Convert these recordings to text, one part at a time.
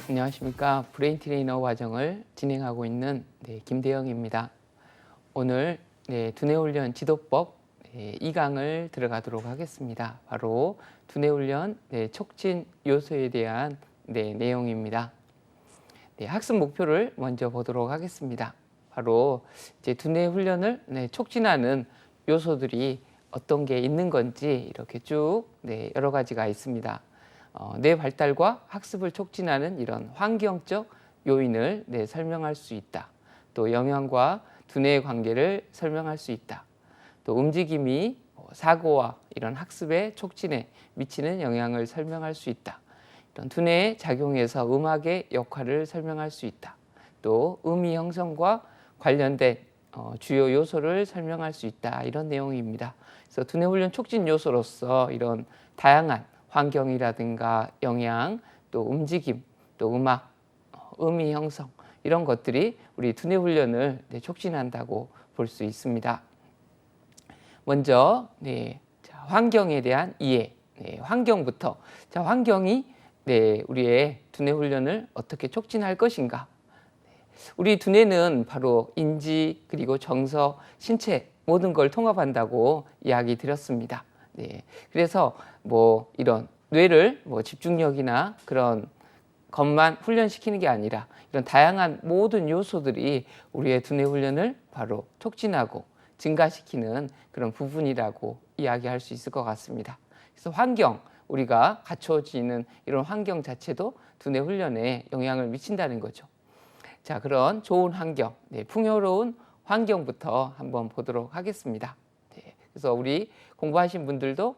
안녕하십니까. 브레인 트레이너 과정을 진행하고 있는 김대영입니다. 오늘 두뇌 훈련 지도법 2강을 들어가도록 하겠습니다. 바로 두뇌 훈련 촉진 요소에 대한 내용입니다. 학습 목표를 먼저 보도록 하겠습니다. 바로 이제 두뇌 훈련을 촉진하는 요소들이 어떤 게 있는 건지 이렇게 쭉 여러 가지가 있습니다. 뇌 발달과 학습을 촉진하는 이런 환경적 요인을 설명할 수 있다. 또 영양과 두뇌의 관계를 설명할 수 있다. 또 움직임이 사고와 이런 학습의 촉진에 미치는 영향을 설명할 수 있다. 이런 두뇌의 작용에서 음악의 역할을 설명할 수 있다. 또 의미 형성과 관련된 주요 요소를 설명할 수 있다. 이런 내용입니다. 그래서 두뇌 훈련 촉진 요소로서 이런 다양한 환경이라든가 영양, 또 움직임, 또 음악, 의미 형성 이런 것들이 우리 두뇌 훈련을 촉진한다고 볼 수 있습니다. 먼저 환경에 대한 이해, 환경부터. 자, 환경이 우리의 두뇌 훈련을 어떻게 촉진할 것인가? 우리 두뇌는 바로 인지 그리고 정서, 신체 모든 걸 통합한다고 이야기 드렸습니다. 그래서 이런 뇌를 집중력이나 그런 것만 훈련시키는 게 아니라 이런 다양한 모든 요소들이 우리의 두뇌 훈련을 바로 촉진하고 증가시키는 그런 부분이라고 이야기할 수 있을 것 같습니다. 그래서 환경, 우리가 갖춰지는 이런 환경 자체도 두뇌 훈련에 영향을 미친다는 거죠. 자, 그런 좋은 환경, 풍요로운 환경부터 한번 보도록 하겠습니다. 그래서 우리 공부하신 분들도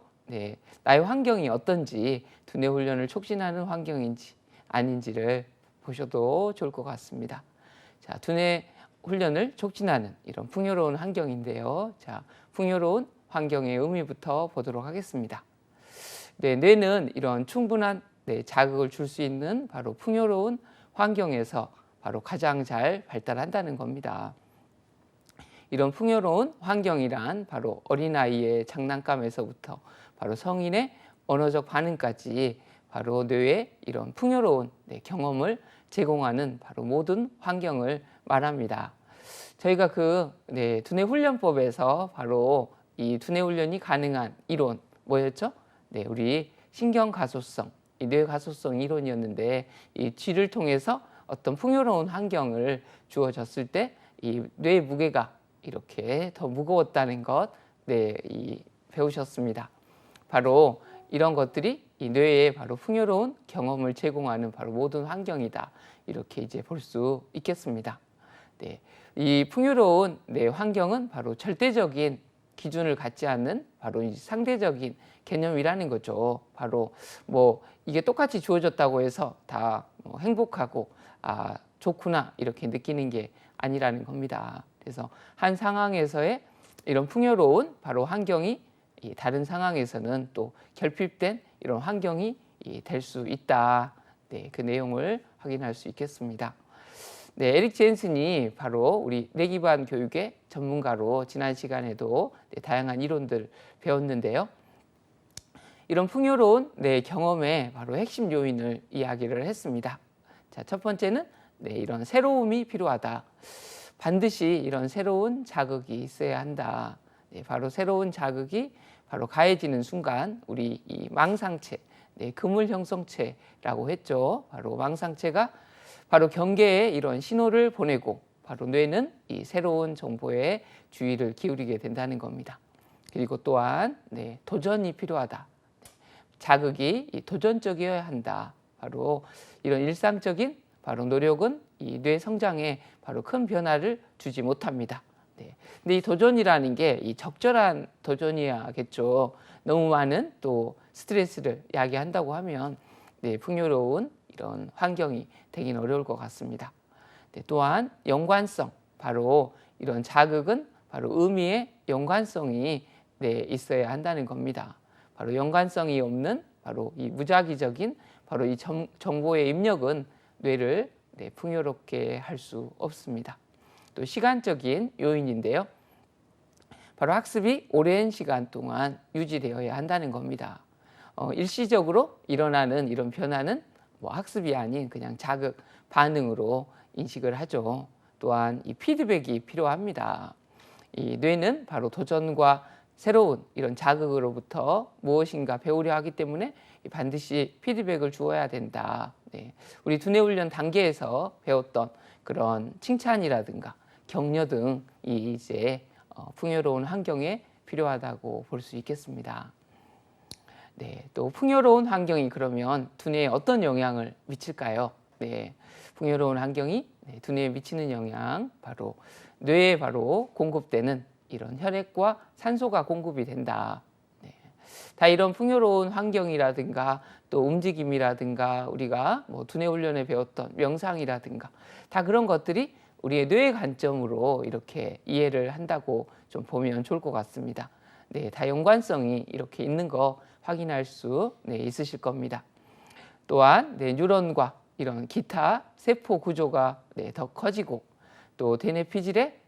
나의 환경이 어떤지, 두뇌 훈련을 촉진하는 환경인지 아닌지를 보셔도 좋을 것 같습니다. 자, 두뇌 훈련을 촉진하는 이런 풍요로운 환경인데요. 자, 풍요로운 환경의 의미부터 보도록 하겠습니다. 뇌는 이런 충분한 자극을 줄 수 있는 바로 풍요로운 환경에서 바로 가장 잘 발달한다는 겁니다. 이런 풍요로운 환경이란 바로 어린아이의 장난감에서부터 바로 성인의 언어적 반응까지 바로 뇌에 이런 풍요로운 경험을 제공하는 바로 모든 환경을 말합니다. 저희가 두뇌 훈련법에서 바로 이 두뇌 훈련이 가능한 이론 뭐였죠? 우리 신경 가소성, 뇌 가소성 이론이었는데 이 쥐를 통해서 어떤 풍요로운 환경을 주어졌을 때 이 뇌 무게가 이렇게 더 무거웠다는 것 배우셨습니다. 바로 이런 것들이 이 뇌에 바로 풍요로운 경험을 제공하는 바로 모든 환경이다. 이렇게 이제 볼 수 있겠습니다. 이 풍요로운 환경은 바로 절대적인 기준을 갖지 않는 바로 이 상대적인 개념이라는 거죠. 바로 이게 똑같이 주어졌다고 해서 다 행복하고 좋구나 이렇게 느끼는 게 아니라는 겁니다. 그래서 한 상황에서의 이런 풍요로운 바로 환경이 다른 상황에서는 또 결핍된 이런 환경이 될 수 있다. 그 내용을 확인할 수 있겠습니다. 에릭 젠슨이 바로 우리 뇌 기반 교육의 전문가로 지난 시간에도 다양한 이론들 배웠는데요. 이런 풍요로운 경험의 바로 핵심 요인을 이야기를 했습니다. 자, 첫 번째는 이런 새로움이 필요하다. 반드시 이런 새로운 자극이 있어야 한다. 바로 새로운 자극이 바로 가해지는 순간 우리 이 망상체, 그물 형성체라고 했죠. 바로 망상체가 바로 경계에 이런 신호를 보내고 바로 뇌는 이 새로운 정보에 주의를 기울이게 된다는 겁니다. 그리고 또한 도전이 필요하다. 자극이 도전적이어야 한다. 바로 이런 일상적인 바로 노력은 이 뇌 성장에 바로 큰 변화를 주지 못합니다. 근데 이 도전이라는 게 이 적절한 도전이야겠죠. 너무 많은 또 스트레스를 야기한다고 하면 풍요로운 이런 환경이 되긴 어려울 것 같습니다. 또한 연관성, 바로 이런 자극은 바로 의미의 연관성이 있어야 한다는 겁니다. 바로 연관성이 없는 바로 이 무작위적인 바로 이 정보의 입력은 뇌를 풍요롭게 할 수 없습니다. 또 시간적인 요인인데요. 바로 학습이 오랜 시간 동안 유지되어야 한다는 겁니다. 일시적으로 일어나는 이런 변화는 뭐 학습이 아닌 그냥 자극, 반응으로 인식을 하죠. 또한 이 피드백이 필요합니다. 이 뇌는 바로 도전과 새로운 이런 자극으로부터 무엇인가 배우려 하기 때문에 반드시 피드백을 주어야 된다. 네. 우리 두뇌 훈련 단계에서 배웠던 그런 칭찬이라든가 격려 등이 이제 풍요로운 환경에 필요하다고 볼 수 있겠습니다. 네, 또 풍요로운 환경이 그러면 두뇌에 어떤 영향을 미칠까요? 네, 풍요로운 환경이 두뇌에 미치는 영향, 바로 뇌에 바로 공급되는 이런 혈액과 산소가 공급이 된다. 네, 다 이런 풍요로운 환경이라든가 또 움직임이라든가 우리가 뭐 두뇌 훈련에 배웠던 명상이라든가 다 그런 것들이 우리의 뇌의 관점으로 이렇게 이해를 한다고 좀 보면 좋을 것 같습니다. 네, 다 연관성이 이렇게 있는 거 확인할 수 있으실 겁니다. 또한 뉴런과 이런 기타 세포 구조가 더 커지고 또 대뇌 피질의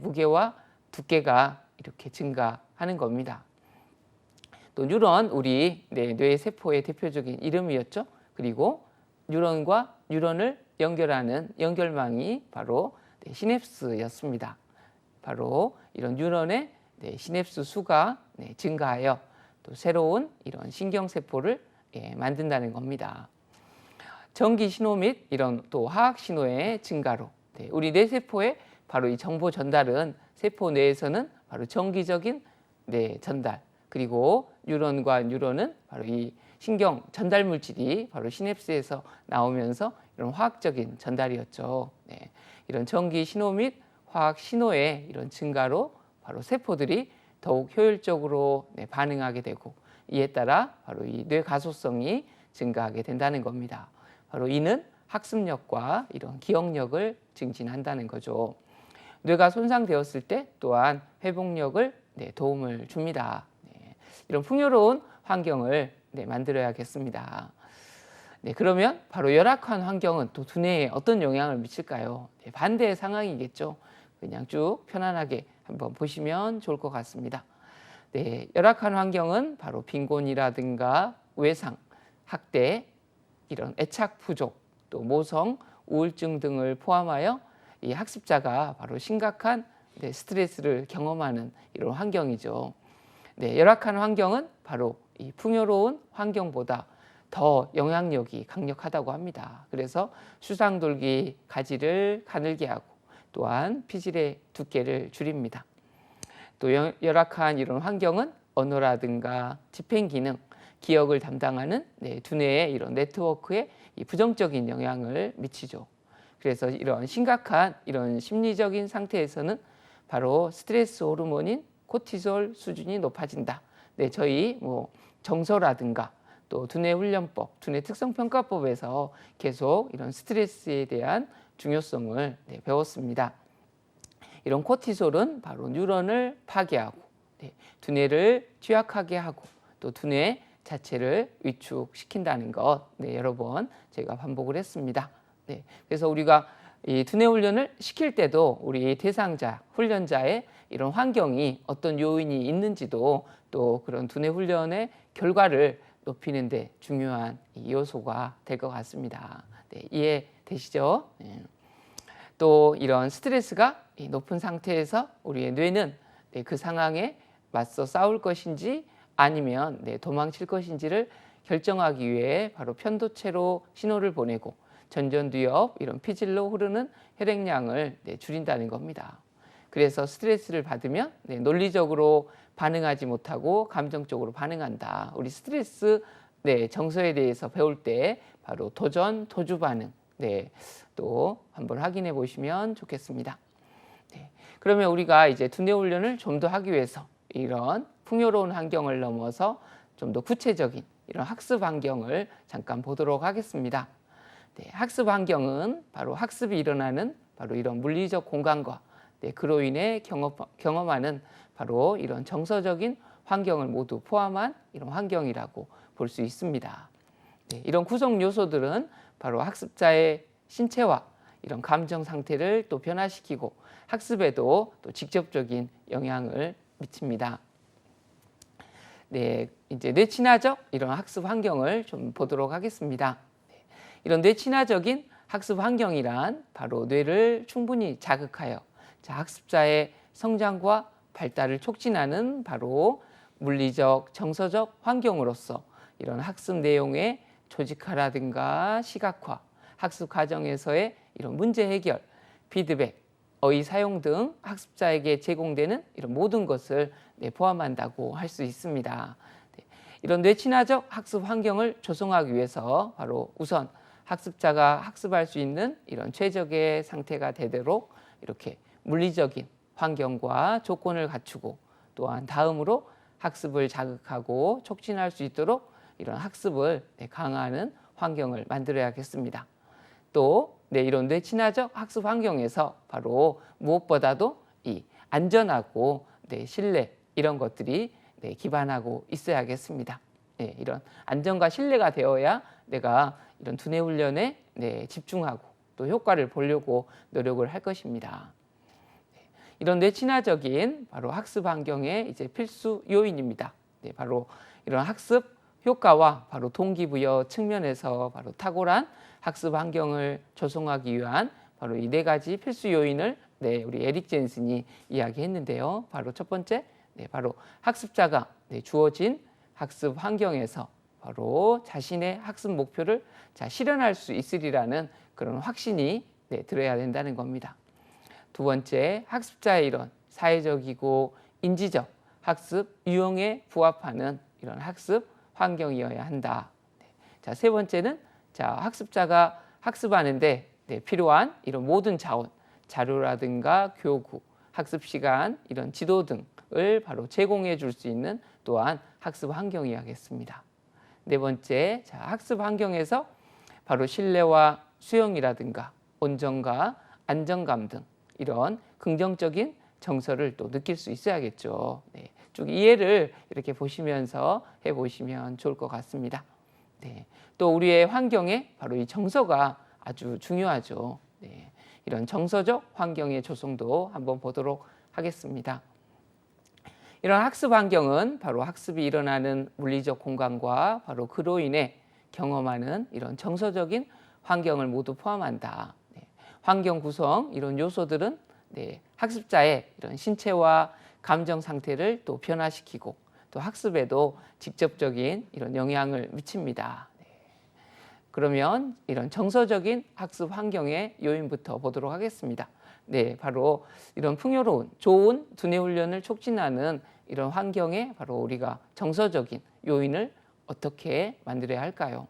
무게와 두께가 이렇게 증가하는 겁니다. 또 뉴런, 우리 뇌 세포의 대표적인 이름이었죠. 그리고 뉴런과 뉴런을 연결하는 연결망이 바로 시냅스였습니다. 바로 이런 뉴런의 시냅스 수가 증가하여 또 새로운 이런 신경세포를 만든다는 겁니다. 전기 신호 및 이런 또 화학 신호의 증가로 우리 뇌세포의 바로 이 정보 전달은 세포 내에서는 바로 정기적인 전달, 그리고 뉴런과 뉴런은 바로 이 신경 전달 물질이 바로 시냅스에서 나오면서 이런 화학적인 전달이었죠. 이런 전기 신호 및 화학 신호의 이런 증가로 바로 세포들이 더욱 효율적으로 반응하게 되고 이에 따라 바로 이 뇌 가소성이 증가하게 된다는 겁니다. 바로 이는 학습력과 이런 기억력을 증진한다는 거죠. 뇌가 손상되었을 때 또한 회복력을 도움을 줍니다. 이런 풍요로운 환경을 만들어야겠습니다. 그러면 바로 열악한 환경은 또 두뇌에 어떤 영향을 미칠까요? 반대의 상황이겠죠. 그냥 쭉 편안하게 한번 보시면 좋을 것 같습니다. 열악한 환경은 바로 빈곤이라든가 외상, 학대, 이런 애착 부족, 또 모성, 우울증 등을 포함하여 이 학습자가 바로 심각한 스트레스를 경험하는 이런 환경이죠. 열악한 환경은 바로 이 풍요로운 환경보다 더 영향력이 강력하다고 합니다. 그래서 수상돌기 가지를 가늘게 하고 또한 피질의 두께를 줄입니다. 또 열악한 이런 환경은 언어라든가 집행 기능, 기억을 담당하는 두뇌의 이런 네트워크에 이 부정적인 영향을 미치죠. 그래서 이런 심각한 이런 심리적인 상태에서는 바로 스트레스 호르몬인 코티솔 수준이 높아진다. 저희 뭐 정서라든가 또 두뇌 훈련법, 두뇌 특성 평가법에서 계속 이런 스트레스에 대한 중요성을 배웠습니다. 이런 코티솔은 바로 뉴런을 파괴하고 두뇌를 취약하게 하고 또 두뇌 자체를 위축시킨다는 것 여러 번 제가 반복을 했습니다. 그래서 우리가 이 두뇌 훈련을 시킬 때도 우리 대상자, 훈련자의 이런 환경이 어떤 요인이 있는지도 또 그런 두뇌 훈련의 결과를 높이는 데 중요한 요소가 될 것 같습니다. 이해되시죠? 또 이런 스트레스가 높은 상태에서 우리의 뇌는 그 상황에 맞서 싸울 것인지 아니면 도망칠 것인지를 결정하기 위해 바로 편도체로 신호를 보내고 전전두엽 이런 피질로 흐르는 혈액량을 줄인다는 겁니다. 그래서 스트레스를 받으면 논리적으로 반응하지 못하고 감정적으로 반응한다. 우리 스트레스 정서에 대해서 배울 때 바로 도전, 도주 반응 또 한번 확인해 보시면 좋겠습니다. 그러면 우리가 이제 두뇌 훈련을 좀 더 하기 위해서 이런 풍요로운 환경을 넘어서 좀 더 구체적인 이런 학습 환경을 잠깐 보도록 하겠습니다. 학습 환경은 바로 학습이 일어나는 바로 이런 물리적 공간과 그로 인해 경험하는 바로 이런 정서적인 환경을 모두 포함한 이런 환경이라고 볼 수 있습니다. 이런 구성 요소들은 바로 학습자의 신체와 이런 감정 상태를 또 변화시키고 학습에도 또 직접적인 영향을 미칩니다. 이제 뇌친화적 이런 학습 환경을 좀 보도록 하겠습니다. 이런 뇌친화적인 학습 환경이란 바로 뇌를 충분히 자극하여 학습자의 성장과 발달을 촉진하는 바로 물리적, 정서적 환경으로서 이런 학습 내용의 조직화라든가 시각화, 학습 과정에서의 이런 문제 해결, 피드백, 어휘 사용 등 학습자에게 제공되는 이런 모든 것을 포함한다고 할 수 있습니다. 이런 뇌친화적 학습 환경을 조성하기 위해서 바로 우선 학습자가 학습할 수 있는 이런 최적의 상태가 되도록 이렇게 물리적인 환경과 조건을 갖추고, 또한 다음으로 학습을 자극하고 촉진할 수 있도록 이런 학습을 강화하는 환경을 만들어야겠습니다. 또 이런 뇌친화적 학습 환경에서 바로 무엇보다도 이 안전하고 신뢰, 이런 것들이 기반하고 있어야겠습니다. 이런 안전과 신뢰가 되어야 내가 이런 두뇌 훈련에 집중하고 또 효과를 보려고 노력을 할 것입니다. 이런 뇌친화적인 바로 학습 환경의 이제 필수 요인입니다. 바로 이런 학습 효과와 바로 동기부여 측면에서 바로 탁월한 학습 환경을 조성하기 위한 바로 이 4가지 필수 요인을 우리 에릭 젠슨이 이야기했는데요. 바로 첫 번째, 바로 학습자가 주어진 학습 환경에서 바로 자신의 학습 목표를 실현할 수 있으리라는 그런 확신이 들어야 된다는 겁니다. 두 번째, 학습자의 이런 사회적이고 인지적 학습 유형에 부합하는 이런 학습 환경이어야 한다. 세 번째는 학습자가 학습하는데 필요한 이런 모든 자원, 자료라든가 교구, 학습 시간, 이런 지도 등을 바로 제공해 줄 수 있는 또한 학습 환경이어야겠습니다. 네 번째, 학습 환경에서 바로 신뢰와 수용이라든가 온정과 안정감 등 이런 긍정적인 정서를 또 느낄 수 있어야겠죠. 쭉 이해를 이렇게 보시면서 해보시면 좋을 것 같습니다. 또 우리의 환경에 바로 이 정서가 아주 중요하죠. 이런 정서적 환경의 조성도 한번 보도록 하겠습니다. 이런 학습 환경은 바로 학습이 일어나는 물리적 공간과 바로 그로 인해 경험하는 이런 정서적인 환경을 모두 포함한다. 환경 구성 이런 요소들은 학습자의 이런 신체와 감정 상태를 또 변화시키고 또 학습에도 직접적인 이런 영향을 미칩니다. 그러면 이런 정서적인 학습 환경의 요인부터 보도록 하겠습니다. 바로 이런 풍요로운 좋은 두뇌 훈련을 촉진하는 이런 환경에 바로 우리가 정서적인 요인을 어떻게 만들어야 할까요?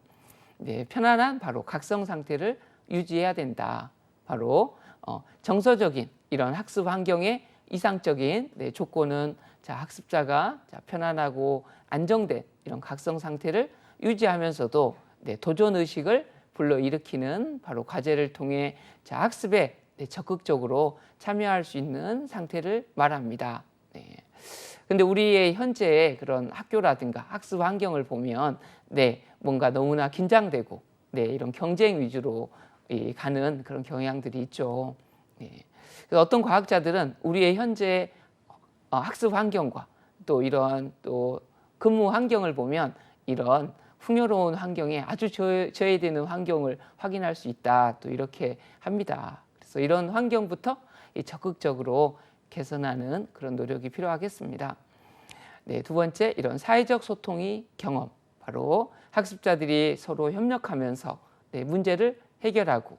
편안한 바로 각성 상태를 유지해야 된다. 바로 정서적인 이런 학습 환경의 이상적인 조건은 학습자가 편안하고 안정된 이런 각성 상태를 유지하면서도 도전 의식을 불러일으키는 바로 과제를 통해 학습에 적극적으로 참여할 수 있는 상태를 말합니다. 근데 우리의 현재의 그런 학교라든가 학습 환경을 보면 뭔가 너무나 긴장되고 이런 경쟁 위주로 가는 그런 경향들이 있죠. 그래서 어떤 과학자들은 우리의 현재 학습 환경과 또 이런 또 근무 환경을 보면 이런 풍요로운 환경에 아주 저해되는 환경을 확인할 수 있다. 또 이렇게 합니다. 그래서 이런 환경부터 적극적으로 개선하는 그런 노력이 필요하겠습니다. 두 번째, 이런 사회적 소통이 경험. 바로 학습자들이 서로 협력하면서 문제를 해결하고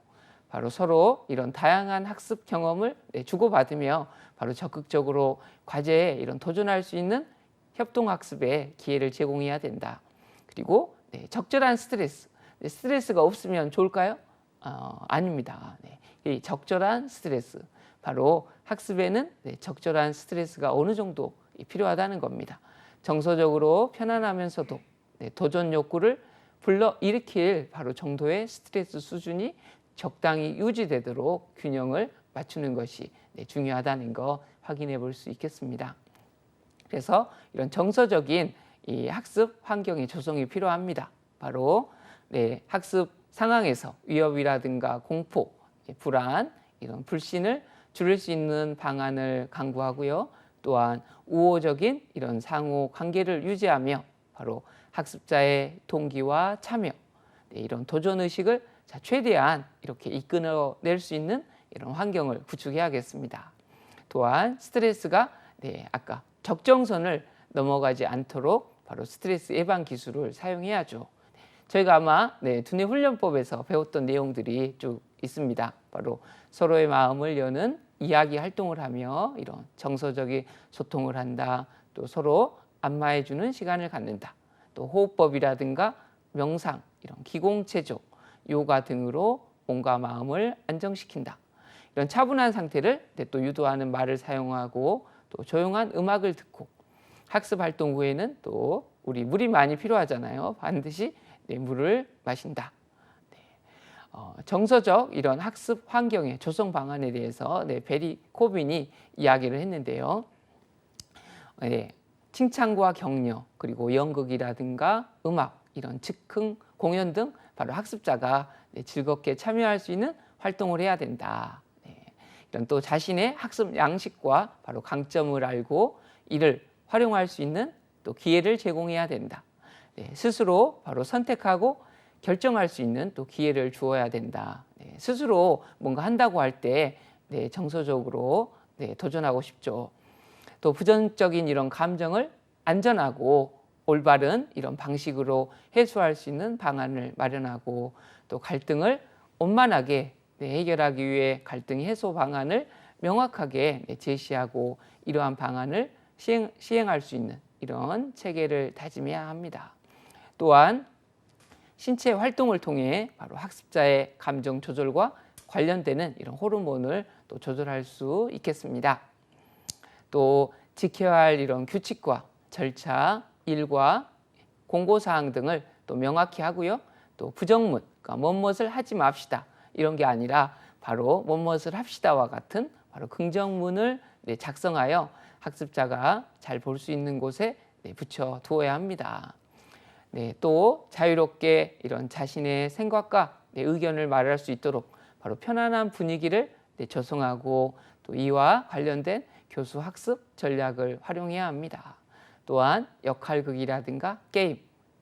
바로 서로 이런 다양한 학습 경험을 주고받으며 바로 적극적으로 과제에 이런 도전할 수 있는 협동학습의 기회를 제공해야 된다. 그리고 적절한 스트레스가 없으면 좋을까요? 아닙니다. 이 적절한 스트레스, 바로 학습에는 적절한 스트레스가 어느 정도 필요하다는 겁니다. 정서적으로 편안하면서도 도전 욕구를 불러일으킬 바로 정도의 스트레스 수준이 적당히 유지되도록 균형을 맞추는 것이 중요하다는 거 확인해 볼 수 있겠습니다. 그래서 이런 정서적인 이 학습 환경의 조성이 필요합니다. 바로 학습 상황에서 위협이라든가 공포, 불안, 이런 불신을 줄일 수 있는 방안을 강구하고요. 또한 우호적인 이런 상호 관계를 유지하며 바로 학습자의 동기와 참여, 이런 도전 의식을 자, 최대한 이렇게 이끌어낼 수 있는 이런 환경을 구축해야겠습니다. 또한 스트레스가 아까 적정선을 넘어가지 않도록 바로 스트레스 예방 기술을 사용해야죠. 저희가 아마 두뇌 훈련법에서 배웠던 내용들이 쭉 있습니다. 바로 서로의 마음을 여는 이야기 활동을 하며 이런 정서적인 소통을 한다. 또 서로 안마해주는 시간을 갖는다. 또 호흡법이라든가 명상, 이런 기공체조, 요가 등으로 몸과 마음을 안정시킨다. 이런 차분한 상태를 또 유도하는 말을 사용하고 또 조용한 음악을 듣고 학습 활동 후에는 또 우리 물이 많이 필요하잖아요. 반드시 물을 마신다. 정서적 이런 학습 환경의 조성 방안에 대해서 베리 코빈이 이야기를 했는데요. 칭찬과 격려, 그리고 연극이라든가 음악, 이런 즉흥 공연 등 바로 학습자가 즐겁게 참여할 수 있는 활동을 해야 된다. 이런 또 자신의 학습 양식과 바로 강점을 알고 이를 활용할 수 있는 또 기회를 제공해야 된다. 스스로 바로 선택하고 결정할 수 있는 또 기회를 주어야 된다. 스스로 뭔가 한다고 할 때 정서적으로 도전하고 싶죠. 또 부정적인 이런 감정을 안전하고 올바른 이런 방식으로 해소할 수 있는 방안을 마련하고 또 갈등을 원만하게 해결하기 위해 갈등 해소 방안을 명확하게 제시하고 이러한 방안을 시행할 수 있는 이런 체계를 다짐해야 합니다. 또한 신체 활동을 통해 바로 학습자의 감정 조절과 관련되는 이런 호르몬을 또 조절할 수 있겠습니다. 또 지켜야 할 이런 규칙과 절차, 일과 공고사항 등을 또 명확히 하고요. 또 부정문, 그러니까 뭐뭇을 하지 맙시다. 이런 게 아니라 바로 뭐뭇을 합시다와 같은 바로 긍정문을 작성하여 학습자가 잘 볼 수 있는 곳에 붙여 두어야 합니다. 또 자유롭게 이런 자신의 생각과 의견을 말할 수 있도록 바로 편안한 분위기를 조성하고 또 이와 관련된 교수 학습 전략을 활용해야 합니다. 또한 역할극이라든가 게임,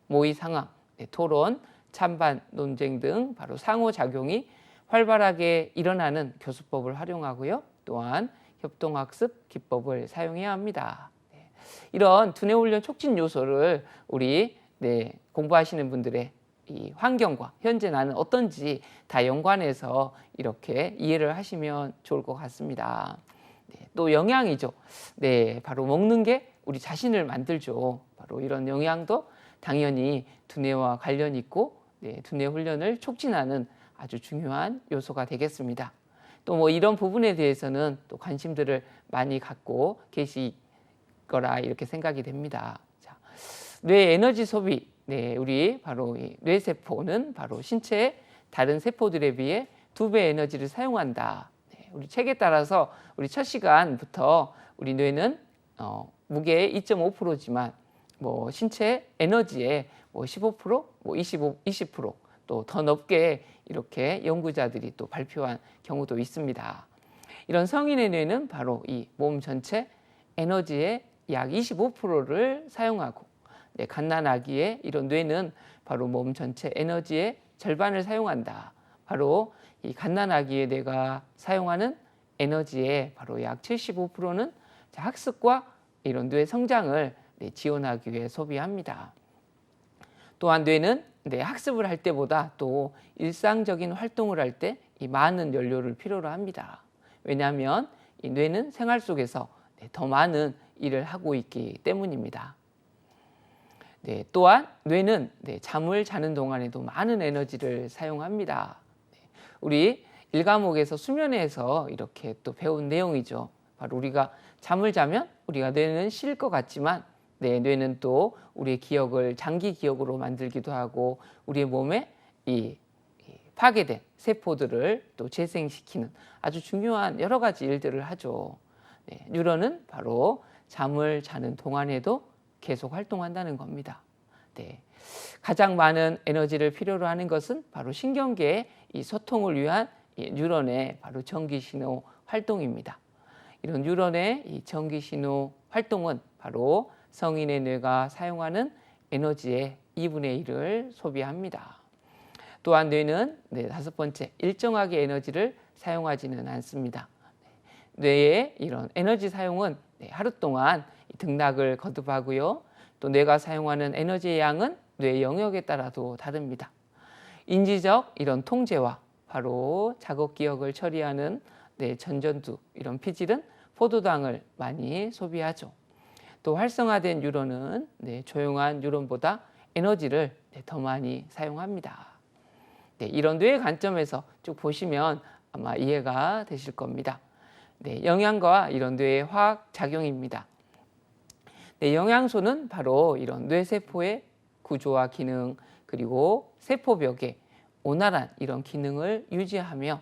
모의 상황, 토론, 찬반, 논쟁 등 바로 상호작용이 활발하게 일어나는 교수법을 활용하고요. 또한 협동학습 기법을 사용해야 합니다. 이런 두뇌훈련 촉진 요소를 우리 공부하시는 분들의 이 환경과 현재 나는 어떤지 다 연관해서 이렇게 이해를 하시면 좋을 것 같습니다. 또 영양이죠. 바로 먹는 게 우리 자신을 만들죠. 바로 이런 영양도 당연히 두뇌와 관련 있고 두뇌 훈련을 촉진하는 아주 중요한 요소가 되겠습니다. 또 이런 부분에 대해서는 또 관심들을 많이 갖고 계실 거라 이렇게 생각이 됩니다. 자, 뇌 에너지 소비, 우리 바로 이 뇌세포는 바로 신체의 다른 세포들에 비해 2배 에너지를 사용한다. 우리 책에 따라서 우리 첫 시간부터 우리 뇌는 무게의 2.5%지만 신체 에너지의 15%, 20% 또 더 높게 이렇게 연구자들이 또 발표한 경우도 있습니다. 이런 성인의 뇌는 바로 이 몸 전체 에너지의 약 25%를 사용하고 갓난아기의 이런 뇌는 바로 몸 전체 에너지의 절반을 사용한다. 바로 이 갓난아기의 뇌가 사용하는 에너지의 바로 약 75%는 학습과 이런 뇌 성장을 지원하기 위해 소비합니다. 또한 뇌는 학습을 할 때보다 또 일상적인 활동을 할 때 이 많은 연료를 필요로 합니다. 왜냐하면 이 뇌는 생활 속에서 더 많은 일을 하고 있기 때문입니다. 또한 뇌는 잠을 자는 동안에도 많은 에너지를 사용합니다. 우리 1과목에서 수면에서 이렇게 또 배운 내용이죠. 바로 우리가 잠을 자면 우리가 뇌는 쉴 것 같지만 뇌는 또 우리의 기억을 장기 기억으로 만들기도 하고 우리의 몸에 이 파괴된 세포들을 또 재생시키는 아주 중요한 여러 가지 일들을 하죠. 뉴런은 바로 잠을 자는 동안에도 계속 활동한다는 겁니다. 가장 많은 에너지를 필요로 하는 것은 바로 신경계의 이 소통을 위한 뉴런의 바로 전기신호 활동입니다. 이런 뉴런의 이 전기신호 활동은 바로 성인의 뇌가 사용하는 에너지의 2분의 1을 소비합니다. 또한 뇌는 다섯 번째, 일정하게 에너지를 사용하지는 않습니다. 뇌의 이런 에너지 사용은 하루 동안 등락을 거듭하고요. 또 뇌가 사용하는 에너지의 양은 뇌 영역에 따라도 다릅니다. 인지적 이런 통제와 바로 작업 기억을 처리하는 전전두 이런 피질은 포도당을 많이 소비하죠. 또 활성화된 뉴런은 조용한 뉴런보다 에너지를 더 많이 사용합니다. 이런 뇌의 관점에서 쭉 보시면 아마 이해가 되실 겁니다. 영양과 이런 뇌의 화학 작용입니다. 영양소는 바로 이런 뇌세포의 구조와 기능 그리고 세포벽의 온활한 이런 기능을 유지하며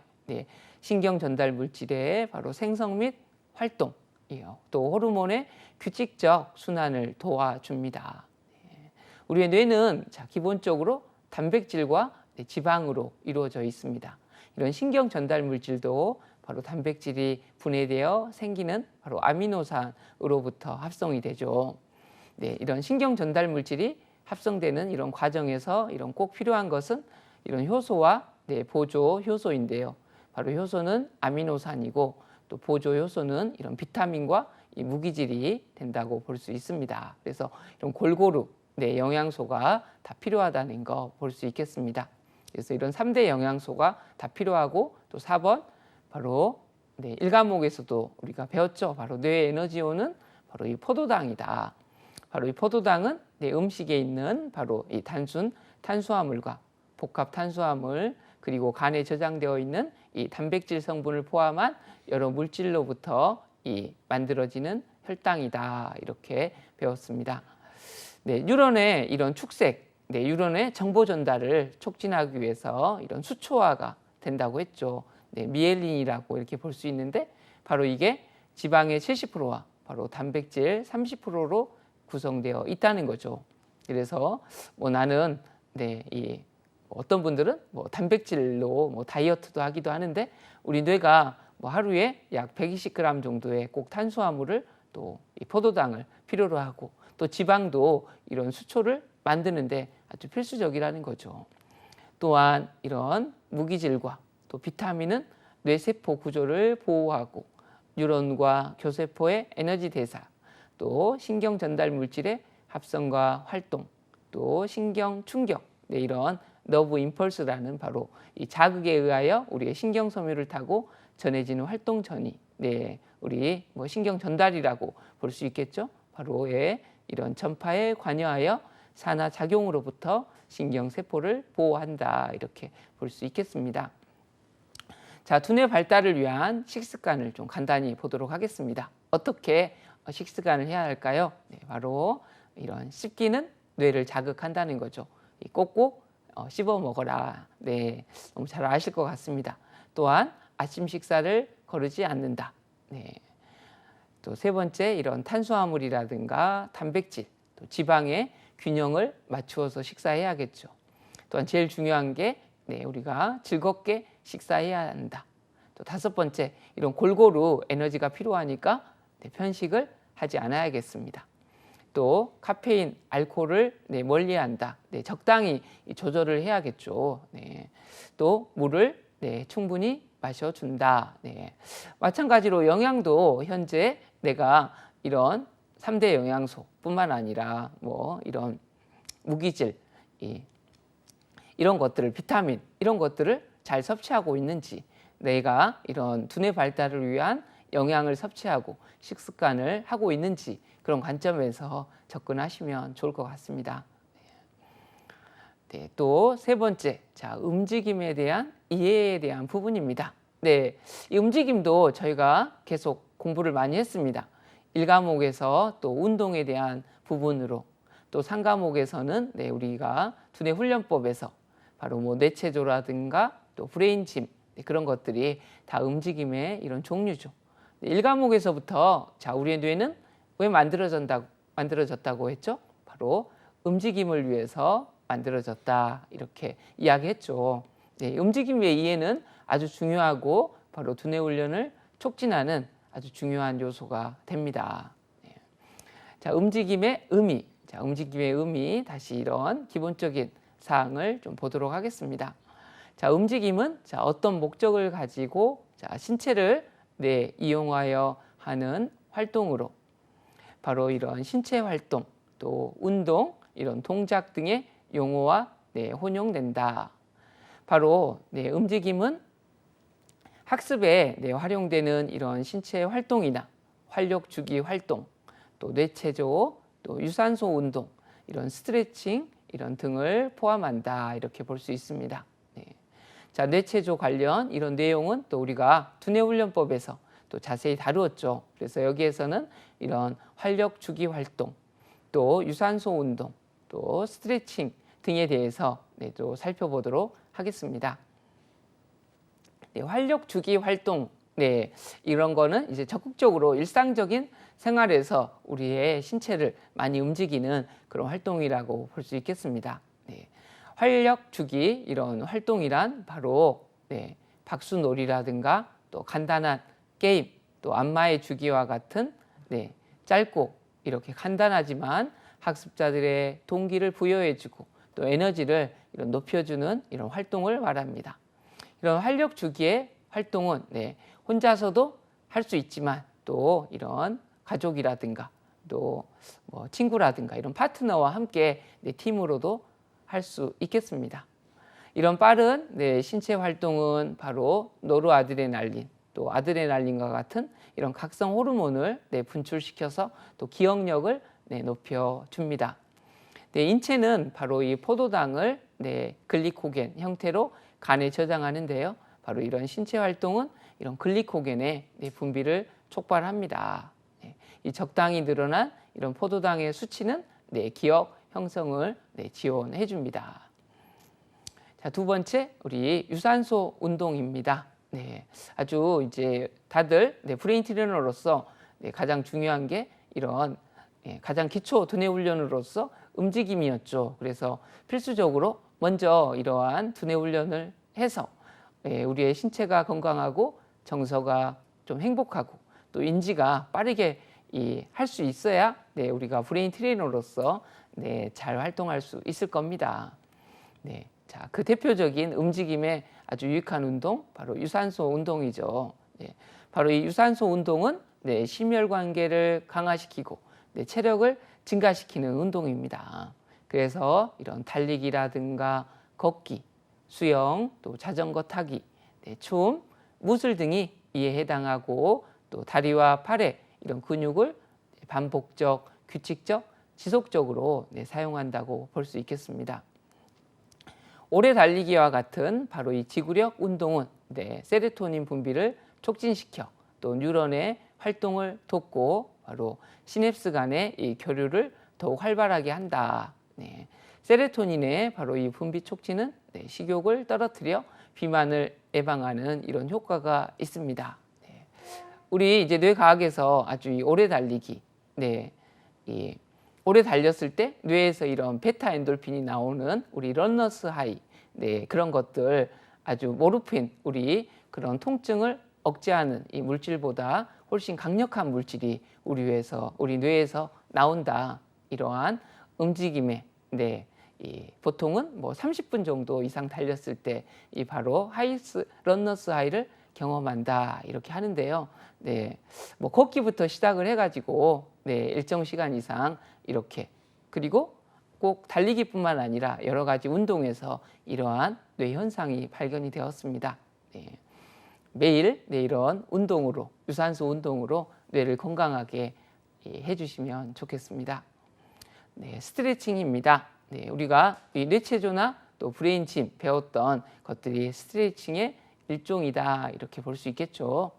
신경 전달 물질의 바로 생성 및 활동이요. 또 호르몬의 규칙적 순환을 도와줍니다. 우리의 뇌는 기본적으로 단백질과 지방으로 이루어져 있습니다. 이런 신경 전달 물질도 바로 단백질이 분해되어 생기는 바로 아미노산으로부터 합성이 되죠. 이런 신경 전달 물질이 합성되는 이런 과정에서 이런 꼭 필요한 것은 이런 효소와 보조 효소인데요. 바로 효소는 아미노산이고 또 보조 효소는 이런 비타민과 이 무기질이 된다고 볼 수 있습니다. 그래서 이런 골고루 영양소가 다 필요하다는 거 볼 수 있겠습니다. 그래서 이런 3대 영양소가 다 필요하고 또 4번 바로 1과목에서도 우리가 배웠죠. 바로 뇌의 에너지원은 바로 이 포도당이다. 바로 이 포도당은 음식에 있는 바로 이 단순 탄수화물과 복합 탄수화물 그리고 간에 저장되어 있는 이 단백질 성분을 포함한 여러 물질로부터 이 만들어지는 혈당이다. 이렇게 배웠습니다. 뉴런의 이런 축색, 뉴런의 정보 전달을 촉진하기 위해서 이런 수초화가 된다고 했죠. 미엘린이라고 이렇게 볼 수 있는데 바로 이게 지방의 70%와 바로 단백질 30%로 구성되어 있다는 거죠. 그래서 나는 이 어떤 분들은 단백질로 다이어트도 하기도 하는데 우리 뇌가 하루에 약 120g 정도의 꼭 탄수화물을 또 이 포도당을 필요로 하고 또 지방도 이런 수초를 만드는데 아주 필수적이라는 거죠. 또한 이런 무기질과 또 비타민은 뇌세포 구조를 보호하고 뉴런과 교세포의 에너지 대사, 또 신경 전달 물질의 합성과 활동, 또 신경 충격, 이런 너브 임펄스라는 바로 이 자극에 의하여 우리의 신경 섬유를 타고 전해지는 활동전이 우리 신경 전달이라고 볼 수 있겠죠. 바로 이런 전파에 관여하여 산화 작용으로부터 신경 세포를 보호한다 이렇게 볼 수 있겠습니다. 자, 두뇌 발달을 위한 식습관을 좀 간단히 보도록 하겠습니다. 어떻게 식습관을 해야 할까요? 바로 이런 씹기는 뇌를 자극한다는 거죠. 꼭꼭 씹어 먹어라. 너무 잘 아실 것 같습니다. 또한 아침 식사를 거르지 않는다. 또 세 번째 이런 탄수화물이라든가 단백질, 또 지방의 균형을 맞추어서 식사해야겠죠. 또한 제일 중요한 게 우리가 즐겁게 식사해야 한다. 또 다섯 번째 이런 골고루 에너지가 필요하니까 편식을 하지 않아야겠습니다. 또 카페인, 알코올을 멀리한다. 적당히 조절을 해야겠죠. 또 물을 충분히 마셔준다. 마찬가지로 영양도 현재 내가 이런 3대 영양소뿐만 아니라 이런 무기질, 이런 것들을 비타민 이런 것들을 잘 섭취하고 있는지 내가 이런 두뇌 발달을 위한 영양을 섭취하고 식습관을 하고 있는지 그런 관점에서 접근하시면 좋을 것 같습니다. 또 세 번째, 움직임에 대한 이해에 대한 부분입니다. 이 움직임도 저희가 계속 공부를 많이 했습니다. 1과목에서 또 운동에 대한 부분으로 또 3과목에서는 우리가 두뇌 훈련법에서 바로 뇌체조라든가 또 브레인짐 그런 것들이 다 움직임의 이런 종류죠. 1과목에서부터 우리의 뇌는 왜 만들어졌다고 했죠? 바로 움직임을 위해서 만들어졌다 이렇게 이야기했죠. 움직임의 이해는 아주 중요하고 바로 두뇌 훈련을 촉진하는 아주 중요한 요소가 됩니다. 움직임의 의미, 다시 이런 기본적인 사항을 좀 보도록 하겠습니다. 자, 움직임은 자, 어떤 목적을 가지고 자, 신체를 이용하여 하는 활동으로 바로 이런 신체 활동, 또 운동, 이런 동작 등의 용어와 혼용된다. 바로 움직임은 학습에 활용되는 이런 신체 활동이나 활력 주기 활동, 또 뇌체조, 또 유산소 운동, 이런 스트레칭 이런 등을 포함한다. 이렇게 볼 수 있습니다. 자, 뇌체조 관련 이런 내용은 또 우리가 두뇌훈련법에서 또 자세히 다루었죠. 그래서 여기에서는 이런 활력 주기 활동, 또 유산소 운동, 또 스트레칭 등에 대해서 또 살펴보도록 하겠습니다. 활력 주기 활동, 이런 거는 이제 적극적으로 일상적인 생활에서 우리의 신체를 많이 움직이는 그런 활동이라고 볼 수 있겠습니다. 활력 주기 이런 활동이란 바로 박수놀이라든가 또 간단한 게임, 또 안마의 주기와 같은 짧고 이렇게 간단하지만 학습자들의 동기를 부여해주고 또 에너지를 이런 높여주는 이런 활동을 말합니다. 이런 활력 주기의 활동은 혼자서도 할 수 있지만 또 이런 가족이라든가 또 뭐 친구라든가 이런 파트너와 함께 팀으로도 할 수 있겠습니다. 이런 빠른 신체 활동은 바로 노르아드레날린, 또 아드레날린과 같은 이런 각성 호르몬을 분출시켜서 또 기억력을 높여줍니다. 인체는 바로 이 포도당을 글리코겐 형태로 간에 저장하는데요. 바로 이런 신체 활동은 이런 글리코겐의 분비를 촉발합니다. 이 적당히 늘어난 이런 포도당의 수치는 기억 형성을 지원해 줍니다. 자, 두 번째 우리 유산소 운동입니다. 아주 이제 다들 브레인 트레이너로서 가장 중요한 게 이런 가장 기초 두뇌 훈련으로서 움직임이었죠. 그래서 필수적으로 먼저 이러한 두뇌 훈련을 해서 우리의 신체가 건강하고 정서가 좀 행복하고 또 인지가 빠르게 할 수 있어야 우리가 브레인 트레이너로서 잘 활동할 수 있을 겁니다. 자, 그 대표적인 움직임의 아주 유익한 운동 바로 유산소 운동이죠. 바로 이 유산소 운동은 심혈관계를 강화시키고 체력을 증가시키는 운동입니다. 그래서 이런 달리기라든가 걷기, 수영, 또 자전거 타기, 춤, 무술 등이 이에 해당하고 또 다리와 팔의 이런 근육을 반복적, 규칙적, 지속적으로 사용한다고 볼 수 있겠습니다. 오래 달리기와 같은 바로 이 지구력 운동은 세로토닌 분비를 촉진시켜 또 뉴런의 활동을 돕고 바로 시냅스 간의 이 교류를 더욱 활발하게 한다. 세로토닌의 바로 이 분비 촉진은 식욕을 떨어뜨려 비만을 예방하는 이런 효과가 있습니다. 우리 이제 뇌과학에서 아주 이 오래 달리기, 이 오래 달렸을 때 뇌에서 이런 베타 엔돌핀이 나오는 우리 러너스 하이, 그런 것들 아주 모르핀, 우리 그런 통증을 억제하는 이 물질보다 훨씬 강력한 물질이 우리 뇌에서 나온다. 이러한 움직임에 보통은 뭐 30분 정도 이상 달렸을 때 이 바로 러너스 하이를 경험한다 이렇게 하는데요. 뭐 걷기부터 시작을 해가지고 일정 시간 이상 이렇게 그리고 꼭 달리기뿐만 아니라 여러 가지 운동에서 이러한 뇌 현상이 발견이 되었습니다. 매일 이런 운동으로 유산소 운동으로 뇌를 건강하게 해주시면 좋겠습니다. 스트레칭입니다. 우리가 이 뇌체조나 또 브레인짐 배웠던 것들이 스트레칭의 일종이다 이렇게 볼 수 있겠죠.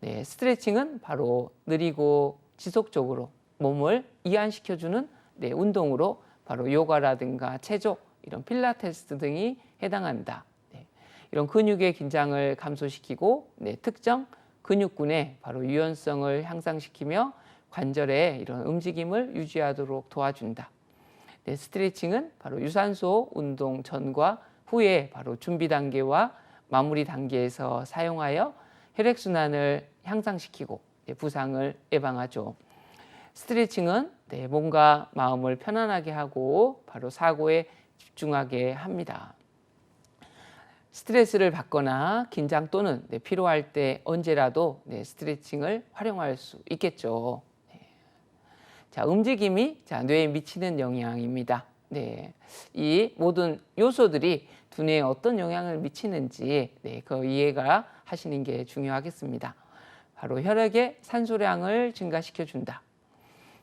스트레칭은 바로 느리고 지속적으로 몸을 이완시켜주는 운동으로 바로 요가라든가 체조, 이런 필라테스 등이 해당한다. 이런 근육의 긴장을 감소시키고 특정 근육군의 바로 유연성을 향상시키며 관절의 이런 움직임을 유지하도록 도와준다. 스트레칭은 바로 유산소 운동 전과 후에 바로 준비 단계와 마무리 단계에서 사용하여 혈액순환을 향상시키고 부상을 예방하죠. 스트레칭은 몸과 마음을 편안하게 하고 바로 사고에 집중하게 합니다. 스트레스를 받거나 긴장 또는 피로할 때 언제라도 스트레칭을 활용할 수 있겠죠. 자, 움직임이 뇌에 미치는 영향입니다. 이 모든 요소들이 두뇌에 어떤 영향을 미치는지 그 이해가 하시는 게 중요하겠습니다. 바로 혈액의 산소량을 증가시켜 준다.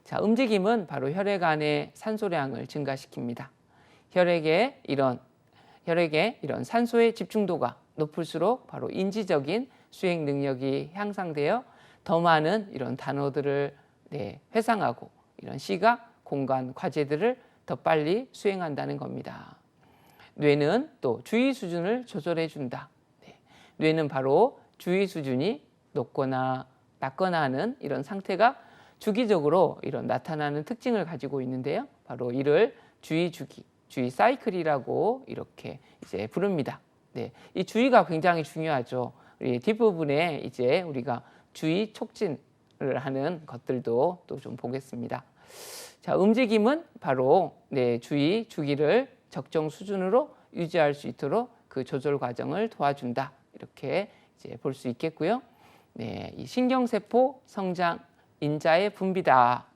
자, 움직임은 바로 혈액 안의 산소량을 증가시킵니다. 혈액의 이런 산소의 집중도가 높을수록 바로 인지적인 수행 능력이 향상되어 더 많은 이런 단어들을 회상하고 이런 시각, 공간, 과제들을 더 빨리 수행한다는 겁니다. 뇌는 또 주의 수준을 조절해 준다. 뇌는 바로 주의 수준이 높거나 낮거나 하는 이런 상태가 주기적으로 이런 나타나는 특징을 가지고 있는데요. 바로 이를 주의 주기, 주의 사이클이라고 이렇게 이제 부릅니다. 이 주의가 굉장히 중요하죠. 뒷부분에 이제 우리가 주의 촉진을 하는 것들도 또 좀 보겠습니다. 자, 움직임은 바로 주의 주기를 적정 수준으로 유지할 수 있도록 그 조절 과정을 도와준다. 이렇게 이제 볼 수 있겠고요. 이 신경세포 성장 인자의 분비다.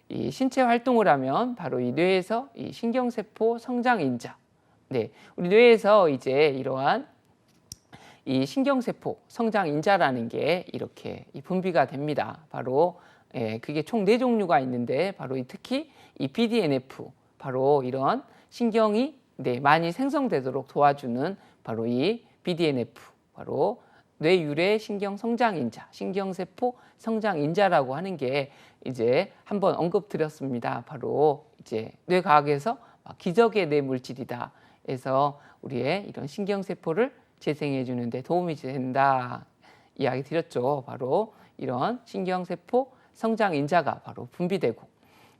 이 신체 활동을 하면 바로 이 뇌에서 이 신경세포 성장 인자. 우리 뇌에서 이제 이러한 이 신경세포 성장 인자라는 게 이렇게 분비가 됩니다. 바로 그게 총 4종류가 있는데 바로 특히 이 BDNF 바로 이런 신경이 많이 생성되도록 도와주는 바로 이 BDNF 바로 뇌유래 신경 성장 인자, 신경세포 성장 인자라고 하는 게 이제 한번 언급드렸습니다. 바로 이제 뇌과학에서 기적의 뇌물질이다. 해서 우리의 이런 신경세포를 재생해 주는데 도움이 된다. 이야기 드렸죠. 바로 이런 신경세포 성장 인자가 바로 분비되고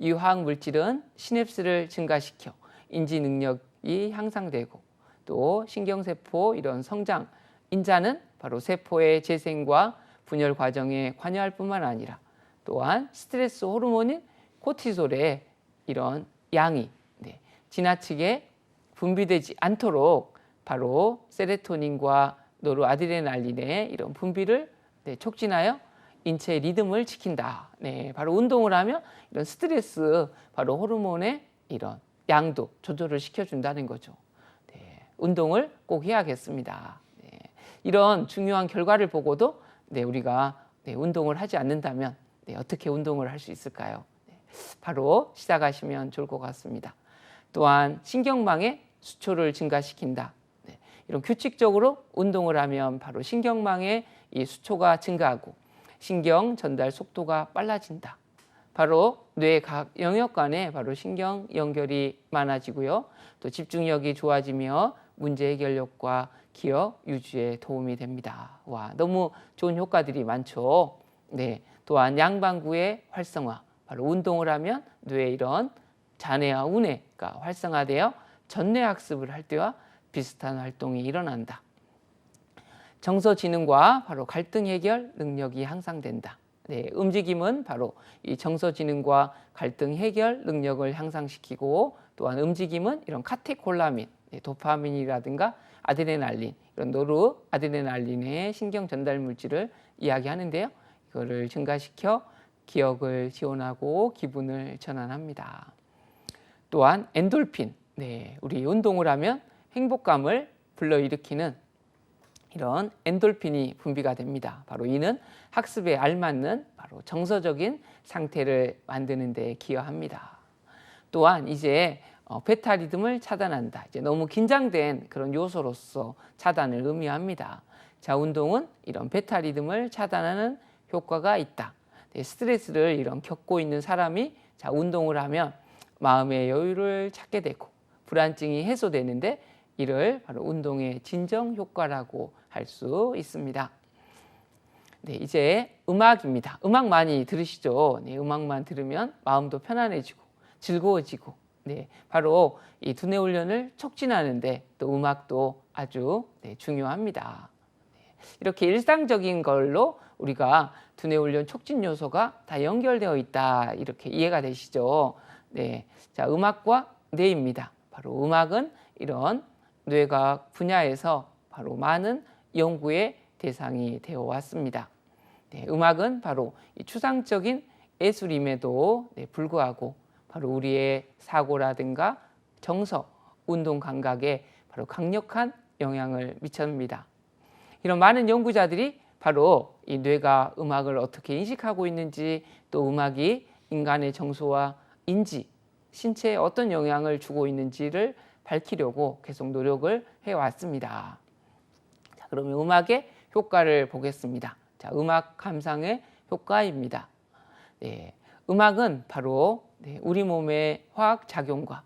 이 화학 물질은 시냅스를 증가시켜 인지 능력이 향상되고 또 신경세포 이런 성장 인자는 바로 세포의 재생과 분열 과정에 관여할 뿐만 아니라 또한 스트레스 호르몬인 코티솔의 이런 양이 지나치게 분비되지 않도록 바로 세로토닌과 노르아드레날린의 이런 분비를 촉진하여 인체의 리듬을 지킨다. 바로 운동을 하면 이런 스트레스 바로 호르몬의 이런 양도 조절을 시켜준다는 거죠. 운동을 꼭 해야겠습니다. 이런 중요한 결과를 보고도 우리가 운동을 하지 않는다면 어떻게 운동을 할 수 있을까요? 바로 시작하시면 좋을 것 같습니다. 또한 신경망의 수초를 증가시킨다. 이런 규칙적으로 운동을 하면 바로 신경망의 이 수초가 증가하고 신경 전달 속도가 빨라진다. 바로 뇌 각 영역 간에 바로 신경 연결이 많아지고요. 또 집중력이 좋아지며 문제 해결력과 기억 유지에 도움이 됩니다. 와, 너무 좋은 효과들이 많죠. 또한 양반구의 활성화. 바로 운동을 하면 뇌의 이런 잔해와 운해가 활성화되어 전뇌 학습을 할 때와 비슷한 활동이 일어난다. 정서지능과 바로 갈등 해결 능력이 향상된다. 움직임은 바로 이 정서지능과 갈등 해결 능력을 향상시키고 또한 움직임은 이런 카테콜라민, 도파민이라든가 아드레날린, 이런 노르아드레날린의 신경 전달 물질을 이야기하는데요. 이거를 증가시켜 기억을 지원하고 기분을 전환합니다. 또한 엔돌핀, 우리 운동을 하면 행복감을 불러일으키는 이런 엔돌핀이 분비가 됩니다. 바로 이는 학습에 알맞는 바로 정서적인 상태를 만드는 데 기여합니다. 또한 이제 베타 리듬을 차단한다. 이제 너무 긴장된 그런 요소로서 차단을 의미합니다. 자, 운동은 이런 베타 리듬을 차단하는 효과가 있다. 스트레스를 이런 겪고 있는 사람이 자, 운동을 하면 마음의 여유를 찾게 되고 불안증이 해소되는데 이를 바로 운동의 진정 효과라고 할 수 있습니다. 이제 음악입니다. 음악 많이 들으시죠? 음악만 들으면 마음도 편안해지고 즐거워지고 바로 이 두뇌 훈련을 촉진하는데 또 음악도 아주 중요합니다. 이렇게 일상적인 걸로 우리가 두뇌 훈련 촉진 요소가 다 연결되어 있다 이렇게 이해가 되시죠? 자, 음악과 뇌입니다. 바로 음악은 이런 뇌과학 분야에서 바로 많은 연구의 대상이 되어 왔습니다. 네, 음악은 바로 이 추상적인 예술임에도 불구하고 바로 우리의 사고라든가 정서, 운동 감각에 바로 강력한 영향을 미칩니다. 이런 많은 연구자들이 바로 이 뇌가 음악을 어떻게 인식하고 있는지, 또 음악이 인간의 정서와 인지, 신체에 어떤 영향을 주고 있는지를 밝히려고 계속 노력을 해왔습니다. 자, 그러면 음악의 효과를 보겠습니다. 자, 음악 감상의 효과입니다. 네, 음악은 바로 우리 몸의 화학 작용과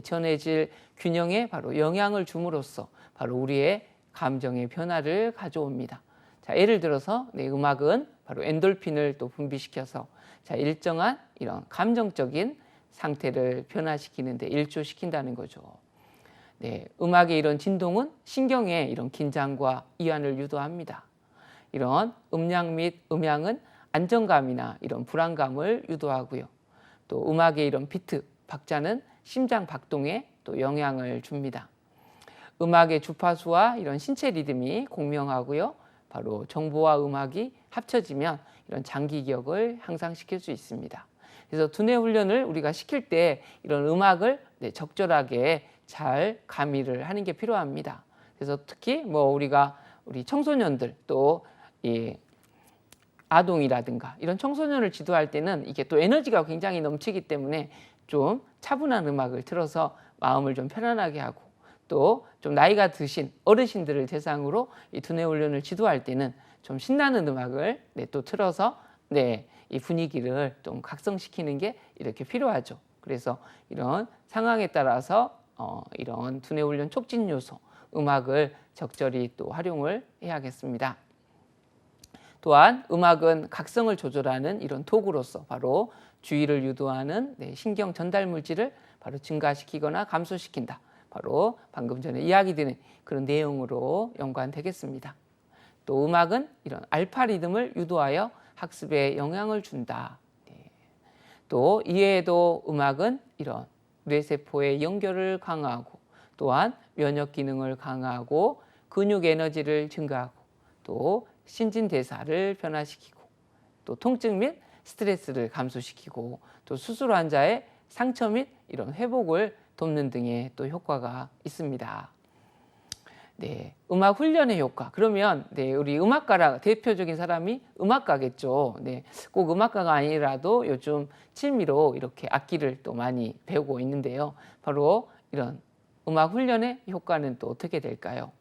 전해질 균형에 바로 영향을 줌으로써 바로 우리의 감정의 변화를 가져옵니다. 자, 예를 들어서 음악은 바로 엔돌핀을 또 분비시켜서 자, 일정한 이런 감정적인 상태를 변화시키는데 일조시킨다는 거죠. 네, 음악의 이런 진동은 신경의 이런 긴장과 이완을 유도합니다. 이런 음량 및 음향은 안정감이나 이런 불안감을 유도하고요. 또 음악의 이런 비트, 박자는 심장 박동에 또 영향을 줍니다. 음악의 주파수와 이런 신체 리듬이 공명하고요. 바로 정보와 음악이 합쳐지면 이런 장기 기억을 향상시킬 수 있습니다. 그래서 두뇌 훈련을 우리가 시킬 때 이런 음악을 적절하게 잘 가미를 하는 게 필요합니다. 그래서 특히 우리 청소년들 또 아동이라든가 이런 청소년을 지도할 때는 이게 또 에너지가 굉장히 넘치기 때문에 좀 차분한 음악을 틀어서 마음을 좀 편안하게 하고, 또 좀 나이가 드신 어르신들을 대상으로 이 두뇌 훈련을 지도할 때는 좀 신나는 음악을 또 틀어서 이 분위기를 좀 각성시키는 게 이렇게 필요하죠. 그래서 이런 상황에 따라서 이런 두뇌 훈련 촉진 요소 음악을 적절히 또 활용을 해야겠습니다. 또한 음악은 각성을 조절하는 이런 도구로서 바로 주의를 유도하는 신경 전달 물질을 바로 증가시키거나 감소시킨다. 바로 방금 전에 이야기 드린 그런 내용으로 연관되겠습니다. 또 음악은 이런 알파 리듬을 유도하여 학습에 영향을 준다. 또 이외에도 음악은 이런 뇌세포의 연결을 강화하고, 또한 면역 기능을 강화하고, 근육 에너지를 증가하고, 또 신진대사를 변화시키고, 또 통증 및 스트레스를 감소시키고, 또 수술 환자의 상처 및 이런 회복을 돕는 등의 또 효과가 있습니다. 네, 음악 훈련의 효과. 그러면 우리 음악가라 대표적인 사람이 음악가겠죠. 꼭 음악가가 아니라도 요즘 취미로 이렇게 악기를 또 많이 배우고 있는데요. 바로 이런 음악 훈련의 효과는 또 어떻게 될까요?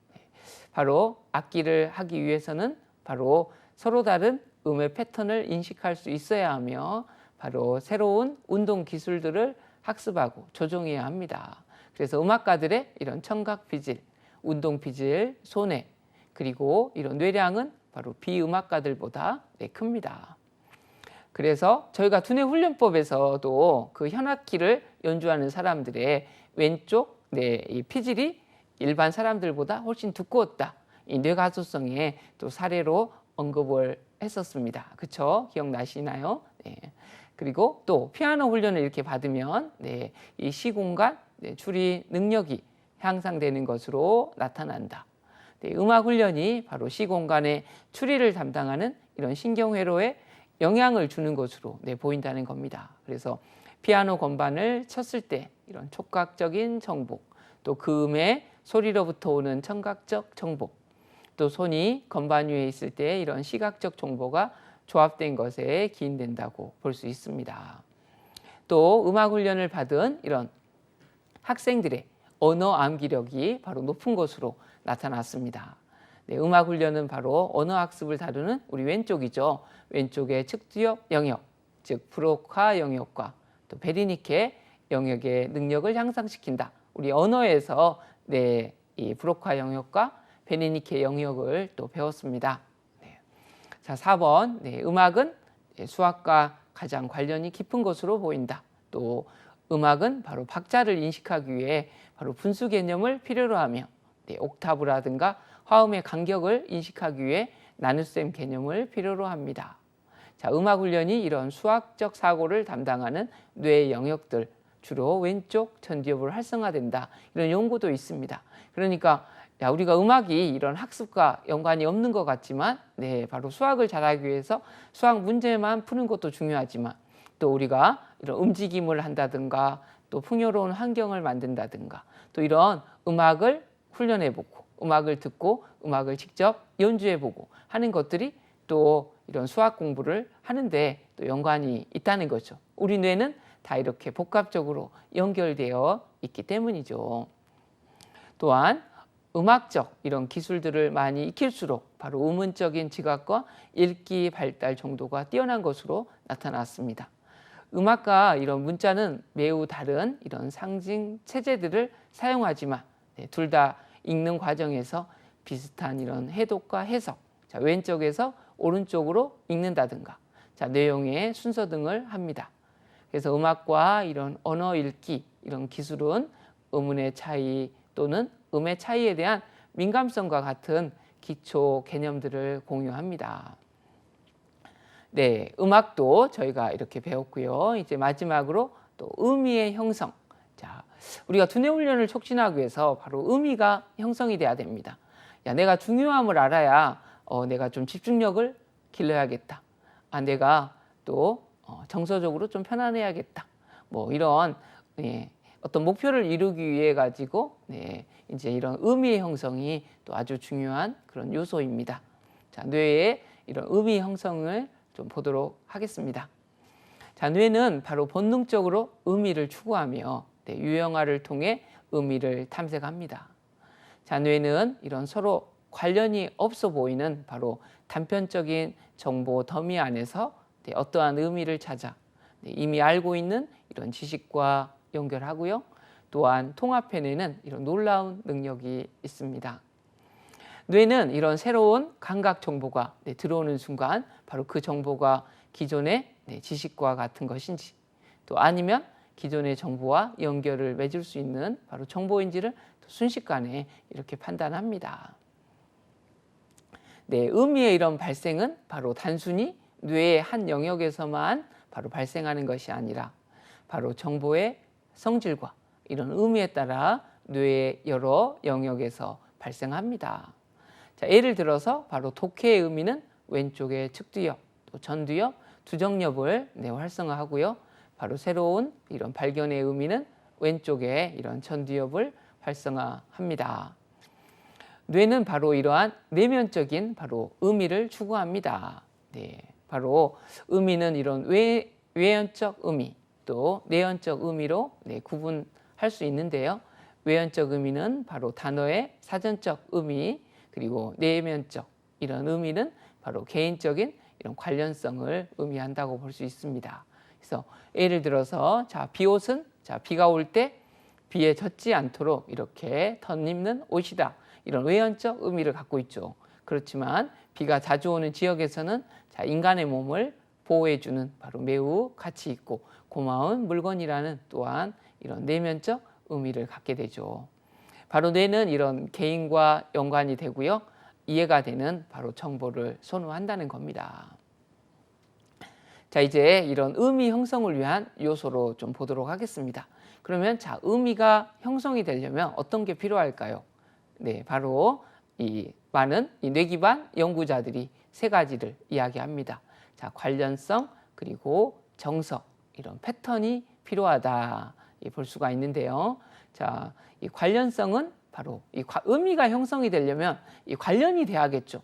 바로 악기를 하기 위해서는 바로 서로 다른 음의 패턴을 인식할 수 있어야 하며, 바로 새로운 운동 기술들을 학습하고 조정해야 합니다. 그래서 음악가들의 이런 청각 피질, 운동 피질, 손해, 그리고 이런 뇌량은 바로 비음악가들보다 큽니다. 그래서 저희가 두뇌 훈련법에서도 그 현악기를 연주하는 사람들의 왼쪽 이 피질이 일반 사람들보다 훨씬 두꺼웠다. 이 뇌가소성의 또 사례로 언급을 했었습니다. 그렇죠? 기억나시나요? 네. 그리고 또 피아노 훈련을 이렇게 받으면 이 시공간 추리 능력이 향상되는 것으로 나타난다. 음악 훈련이 바로 시공간의 추리를 담당하는 이런 신경회로에 영향을 주는 것으로 보인다는 겁니다. 그래서 피아노 건반을 쳤을 때 이런 촉각적인 정보, 또 그 음의 소리로부터 오는 청각적 정보, 또 손이 건반 위에 있을 때 이런 시각적 정보가 조합된 것에 기인된다고 볼 수 있습니다. 또 음악 훈련을 받은 이런 학생들의 언어 암기력이 바로 높은 것으로 나타났습니다. 음악 훈련은 바로 언어 학습을 다루는 우리 왼쪽이죠. 왼쪽의 측두엽 영역, 즉 브로카 영역과 또 베리니케 영역의 능력을 향상시킨다. 우리 언어에서 이 브로카 영역과 베리니케 영역을 또 배웠습니다. 자, 4번. 음악은 수학과 가장 관련이 깊은 것으로 보인다. 또 음악은 바로 박자를 인식하기 위해 바로 분수 개념을 필요로 하며 옥타브라든가 화음의 간격을 인식하기 위해 나눗셈 개념을 필요로 합니다. 자, 음악 훈련이 이런 수학적 사고를 담당하는 뇌의 영역들, 주로 왼쪽 전두엽으로 활성화된다. 이런 연구도 있습니다. 그러니까 우리가 음악이 이런 학습과 연관이 없는 것 같지만 바로 수학을 잘하기 위해서 수학 문제만 푸는 것도 중요하지만 또 우리가 이런 움직임을 한다든가 또 풍요로운 환경을 만든다든가 또 이런 음악을 훈련해보고 음악을 듣고 음악을 직접 연주해보고 하는 것들이 또 이런 수학 공부를 하는데 또 연관이 있다는 거죠. 우리 뇌는 다 이렇게 복합적으로 연결되어 있기 때문이죠. 또한 음악적 이런 기술들을 많이 익힐수록 바로 음운적인 지각과 읽기 발달 정도가 뛰어난 것으로 나타났습니다. 음악과 이런 문자는 매우 다른 이런 상징 체제들을 사용하지만 둘 다 읽는 과정에서 비슷한 이런 해독과 해석, 왼쪽에서 오른쪽으로 읽는다든가 내용의 순서 등을 합니다. 그래서 음악과 이런 언어 읽기 이런 기술은 음운의 차이 또는 음의 차이에 대한 민감성과 같은 기초 개념들을 공유합니다. 음악도 저희가 이렇게 배웠고요. 이제 마지막으로 또 의미의 형성. 우리가 두뇌 훈련을 촉진하기 위해서 바로 의미가 형성이 돼야 됩니다. 내가 중요함을 알아야 내가 좀 집중력을 길러야겠다. 내가 또 정서적으로 좀 편안해야겠다. 뭐 이런 어떤 목표를 이루기 위해 가지고 이제 이런 의미의 형성이 또 아주 중요한 그런 요소입니다. 뇌의 이런 의미 형성을 좀 보도록 하겠습니다. 뇌는 바로 본능적으로 의미를 추구하며 유형화를 통해 의미를 탐색합니다. 뇌는 이런 서로 관련이 없어 보이는 바로 단편적인 정보 더미 안에서 어떠한 의미를 찾아 이미 알고 있는 이런 지식과 연결하고요. 또한 통합해내는 이런 놀라운 능력이 있습니다. 뇌는 이런 새로운 감각 정보가 들어오는 순간 바로 그 정보가 기존의 지식과 같은 것인지 또 아니면 기존의 정보와 연결을 맺을 수 있는 바로 정보인지를 순식간에 이렇게 판단합니다. 의미의 이런 발생은 바로 단순히 뇌의 한 영역에서만 바로 발생하는 것이 아니라 바로 정보의 성질과 이런 의미에 따라 뇌의 여러 영역에서 발생합니다. 예를 들어서 바로 독해의 의미는 왼쪽의 측두엽, 또 전두엽, 두정엽을 활성화하고요. 바로 새로운 이런 발견의 의미는 왼쪽에 이런 전두엽을 활성화합니다. 뇌는 바로 이러한 내면적인 바로 의미를 추구합니다. 바로 의미는 이런 외연적 의미 또 내연적 의미로 구분할 수 있는데요. 외연적 의미는 바로 단어의 사전적 의미 그리고 내면적 이런 의미는 바로 개인적인 이런 관련성을 의미한다고 볼 수 있습니다. 그래서 예를 들어서 비옷은 비가 올 때 비에 젖지 않도록 이렇게 덧입는 옷이다. 이런 외연적 의미를 갖고 있죠. 그렇지만 비가 자주 오는 지역에서는 인간의 몸을 보호해주는 바로 매우 가치 있고 고마운 물건이라는 또한 이런 내면적 의미를 갖게 되죠. 바로 뇌는 이런 개인과 연관이 되고요. 이해가 되는 바로 정보를 선호한다는 겁니다. 이제 이런 의미 형성을 위한 요소로 좀 보도록 하겠습니다. 그러면 의미가 형성이 되려면 어떤 게 필요할까요? 바로 이 많은 뇌 기반 연구자들이 세 가지를 이야기합니다. 관련성 그리고 정서 이런 패턴이 필요하다 볼 수가 있는데요. 이 관련성은 바로 이 의미가 형성이 되려면 이 관련이 돼야겠죠.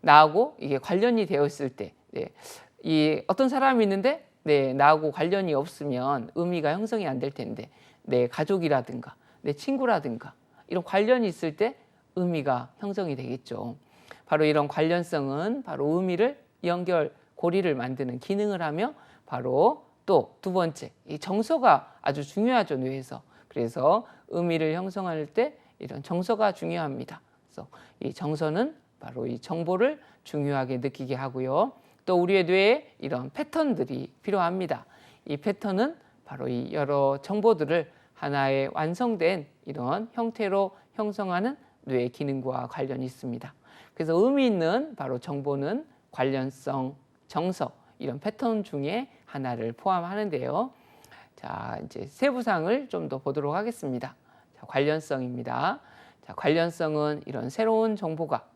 나하고 이게 관련이 되었을 때, 이 어떤 사람이 있는데 나하고 관련이 없으면 의미가 형성이 안 될 텐데 내 가족이라든가 내 친구라든가 이런 관련이 있을 때 의미가 형성이 되겠죠. 바로 이런 관련성은 바로 의미를 연결 고리를 만드는 기능을 하며 바로 또 두 번째 이 정서가 아주 중요하죠. 뇌에서. 그래서 의미를 형성할 때 이런 정서가 중요합니다. 그래서 이 정서는 바로 이 정보를 중요하게 느끼게 하고요. 또 우리의 뇌에 이런 패턴들이 필요합니다. 이 패턴은 바로 이 여러 정보들을 하나의 완성된 이런 형태로 형성하는 뇌의 기능과 관련이 있습니다. 그래서 의미 있는 바로 정보는 관련성, 정서 이런 패턴 중에 하나를 포함하는데요. 자, 이제 세부상을 좀 더 보도록 하겠습니다. 자, 관련성입니다. 자, 관련성은 이런 새로운 정보가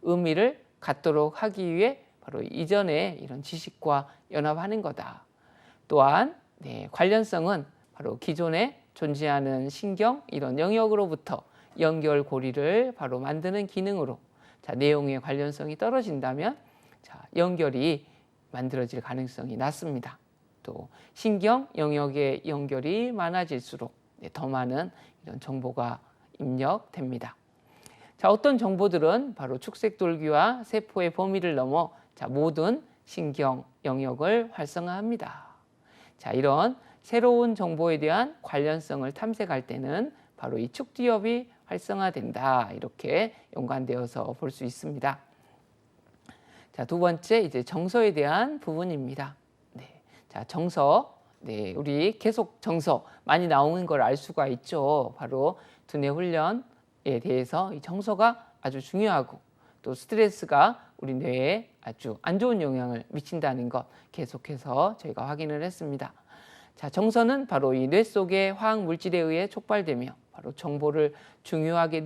의미를 갖도록 하기 위해 바로 이전에 이런 지식과 연합하는 거다. 또한 관련성은 바로 기존에 존재하는 신경 이런 영역으로부터 연결고리를 바로 만드는 기능으로, 자, 내용의 관련성이 떨어진다면 자, 연결이 만들어질 가능성이 낮습니다. 또 신경 영역의 연결이 많아질수록 더 많은 이런 정보가 입력됩니다. 자, 어떤 정보들은 바로 축색돌기와 세포의 범위를 넘어 자, 모든 신경 영역을 활성화합니다. 자, 이런 새로운 정보에 대한 관련성을 탐색할 때는 바로 이 축두엽이 활성화된다. 이렇게 연관되어서 볼 수 있습니다. 자, 두 번째 이제 정서에 대한 부분입니다. 자, 정서. 우리 계속 정서 많이 나오는 걸 알 수가 있죠. 바로 두뇌 훈련에 대해서 이 정서가 아주 중요하고 또 스트레스가 우리 뇌에 아주 안 좋은 영향을 미친다는 것 계속해서 저희가 확인을 했습니다. 자, 정서는 바로 이 뇌 속의 화학 물질에 의해 촉발되며 바로 정보를 중요하게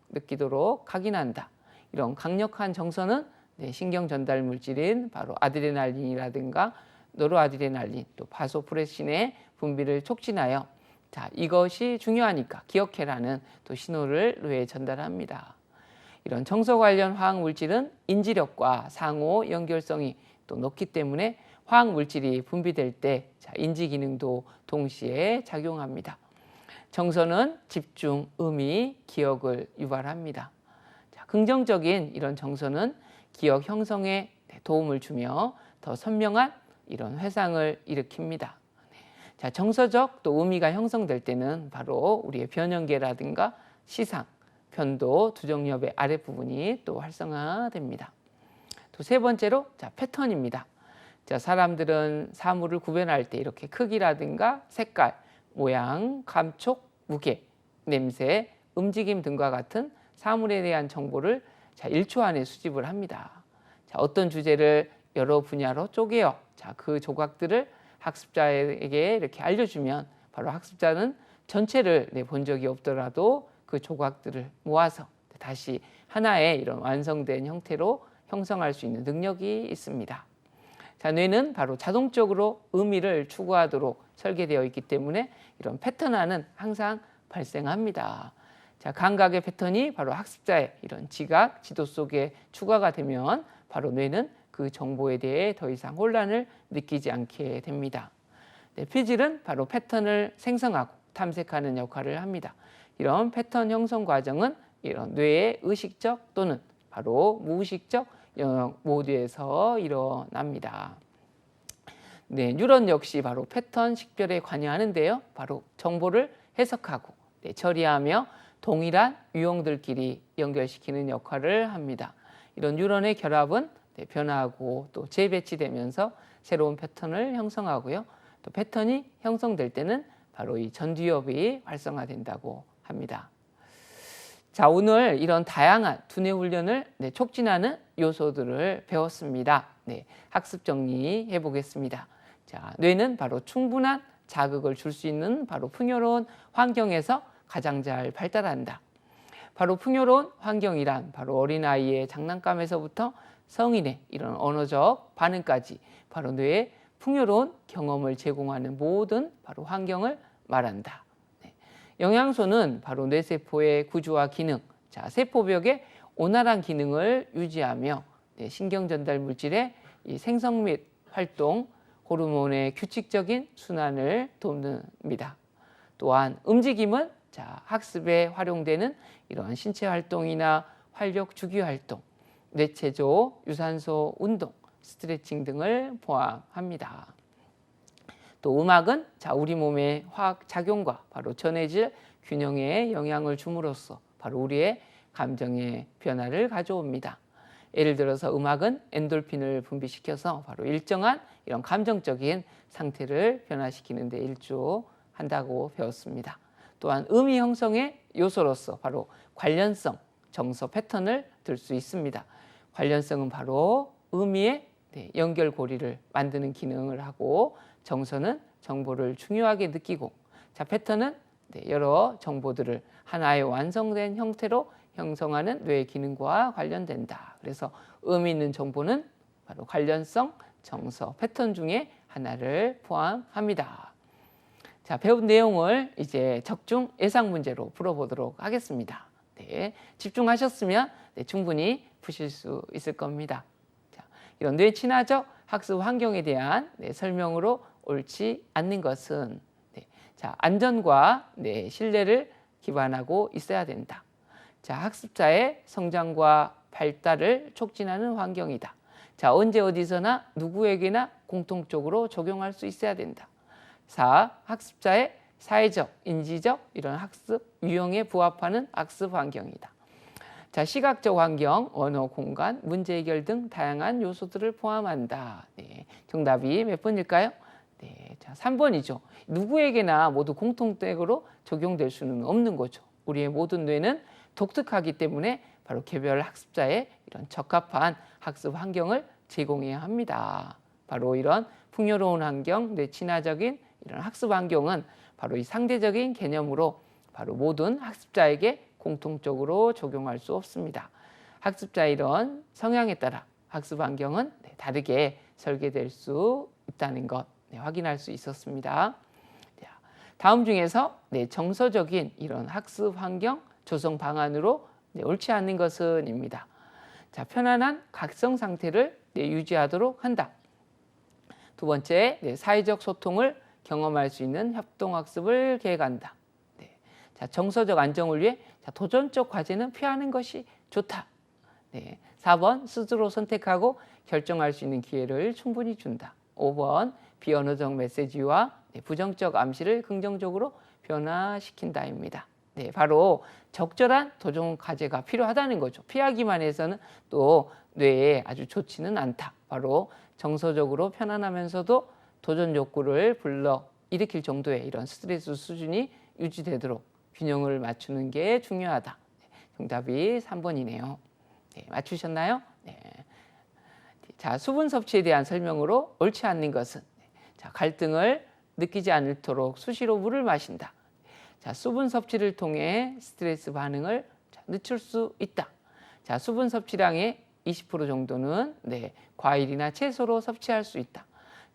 느끼도록 각인한다. 이런 강력한 정서는 신경 전달 물질인 바로 아드레날린이라든가 노르아드레날린, 또 바소프레신의 분비를 촉진하여 자, 이것이 중요하니까 기억해라는 또 신호를 뇌에 전달합니다. 이런 정서 관련 화학 물질은 인지력과 상호 연결성이 또 높기 때문에 화학 물질이 분비될 때 자, 인지 기능도 동시에 작용합니다. 정서는 집중, 의미, 기억을 유발합니다. 자, 긍정적인 이런 정서는 기억 형성에 도움을 주며 더 선명한 이런 회상을 일으킵니다. 자, 정서적 또 의미가 형성될 때는 바로 우리의 변형계라든가 시상, 편도, 두정엽의 아랫부분이 또 활성화됩니다. 또 세 번째로 자, 패턴입니다. 자, 사람들은 사물을 구별할 때 이렇게 크기라든가 색깔, 모양, 감촉, 무게, 냄새, 움직임 등과 같은 사물에 대한 정보를 자, 1초 안에 수집을 합니다. 자, 어떤 주제를 여러 분야로 쪼개어 자, 그 조각들을 학습자에게 이렇게 알려주면 바로 학습자는 전체를 본 적이 없더라도 그 조각들을 모아서 다시 하나의 이런 완성된 형태로 형성할 수 있는 능력이 있습니다. 자, 뇌는 바로 자동적으로 의미를 추구하도록 설계되어 있기 때문에 이런 패턴화는 항상 발생합니다. 자, 감각의 패턴이 바로 학습자의 이런 지각, 지도 속에 추가가 되면 바로 뇌는 그 정보에 대해 더 이상 혼란을 느끼지 않게 됩니다. 피질은 바로 패턴을 생성하고 탐색하는 역할을 합니다. 이런 패턴 형성 과정은 이런 뇌의 의식적 또는 바로 무의식적 영역 모두에서 일어납니다. 뉴런 역시 바로 패턴 식별에 관여하는데요. 바로 정보를 해석하고 처리하며 동일한 유형들끼리 연결시키는 역할을 합니다. 이런 뉴런의 결합은 변화하고 또 재배치되면서 새로운 패턴을 형성하고요. 또 패턴이 형성될 때는 바로 이 전두엽이 활성화된다고 합니다. 자, 오늘 이런 다양한 두뇌 훈련을 촉진하는 요소들을 배웠습니다. 학습 정리해 보겠습니다. 자, 뇌는 바로 충분한 자극을 줄 수 있는 바로 풍요로운 환경에서 가장 잘 발달한다. 바로 풍요로운 환경이란 바로 어린아이의 장난감에서부터 성인의 이런 언어적 반응까지 바로 뇌에 풍요로운 경험을 제공하는 모든 바로 환경을 말한다. 영양소는 바로 뇌세포의 구조와 기능, 자, 세포벽의 온활한 기능을 유지하며 신경 전달 물질의 이 생성 및 활동, 호르몬의 규칙적인 순환을 돕습니다. 또한 움직임은 자, 학습에 활용되는 이러한 신체 활동이나 활력 주기 활동, 뇌체조, 유산소 운동, 스트레칭 등을 포함합니다. 또 음악은 자, 우리 몸의 화학 작용과 바로 전해질 균형에 영향을 줌으로써 바로 우리의 감정의 변화를 가져옵니다. 예를 들어서 음악은 엔돌핀을 분비시켜서 바로 일정한 이런 감정적인 상태를 변화시키는 데 일조한다고 배웠습니다. 또한 의미 형성의 요소로서 바로 관련성, 정서 패턴을 들 수 있습니다. 관련성은 바로 의미의 연결고리를 만드는 기능을 하고 정서는 정보를 중요하게 느끼고, 자, 패턴은 여러 정보들을 하나의 완성된 형태로 형성하는 뇌의 기능과 관련된다. 그래서 의미 있는 정보는 바로 관련성, 정서, 패턴 중에 하나를 포함합니다. 자, 배운 내용을 이제 적중 예상 문제로 풀어보도록 하겠습니다. 네, 집중하셨으면 충분히 푸실 수 있을 겁니다. 자, 이런 뇌친화적 학습 환경에 대한 설명으로 옳지 않는 것은, 자, 안전과 신뢰를 기반하고 있어야 된다. 자, 학습자의 성장과 발달을 촉진하는 환경이다. 자, 언제 어디서나 누구에게나 공통적으로 적용할 수 있어야 된다. 4. 학습자의 사회적, 인지적 이런 학습 유형에 부합하는 학습 환경이다. 자, 시각적 환경, 언어, 공간, 문제 해결 등 다양한 요소들을 포함한다. 네, 정답이 몇 번일까요? 네, 자, 3번이죠. 누구에게나 모두 공통적으로 적용될 수는 없는 거죠. 우리의 모든 뇌는 독특하기 때문에 바로 개별 학습자의 이런 적합한 학습 환경을 제공해야 합니다. 바로 이런 풍요로운 환경, 뇌친화적인 이런 학습 환경은 바로 이 상대적인 개념으로 바로 모든 학습자에게 공통적으로 적용할 수 없습니다. 학습자의 이런 성향에 따라 학습 환경은 다르게 설계될 수 있다는 것 확인할 수 있었습니다. 다음 중에서 정서적인 이런 학습 환경 조성 방안으로 옳지 않는 것은입니다. 자, 편안한 각성 상태를 유지하도록 한다. 두 번째, 사회적 소통을 경험할 수 있는 협동학습을 계획한다. 자, 정서적 안정을 위해 도전적 과제는 피하는 것이 좋다. 4번, 스스로 선택하고 결정할 수 있는 기회를 충분히 준다. 5번, 비언어적 메시지와 부정적 암시를 긍정적으로 변화시킨다입니다. 바로 적절한 도전 과제가 필요하다는 거죠. 피하기만 해서는 또 뇌에 아주 좋지는 않다. 바로 정서적으로 편안하면서도 도전 욕구를 불러일으킬 정도의 이런 스트레스 수준이 유지되도록 균형을 맞추는 게 중요하다. 정답이 3번이네요. 맞추셨나요? 자, 수분 섭취에 대한 설명으로 옳지 않는 것은, 자, 갈등을 느끼지 않도록 수시로 물을 마신다. 자, 수분 섭취를 통해 스트레스 반응을 늦출 수 있다. 자, 수분 섭취량의 20% 정도는 과일이나 채소로 섭취할 수 있다.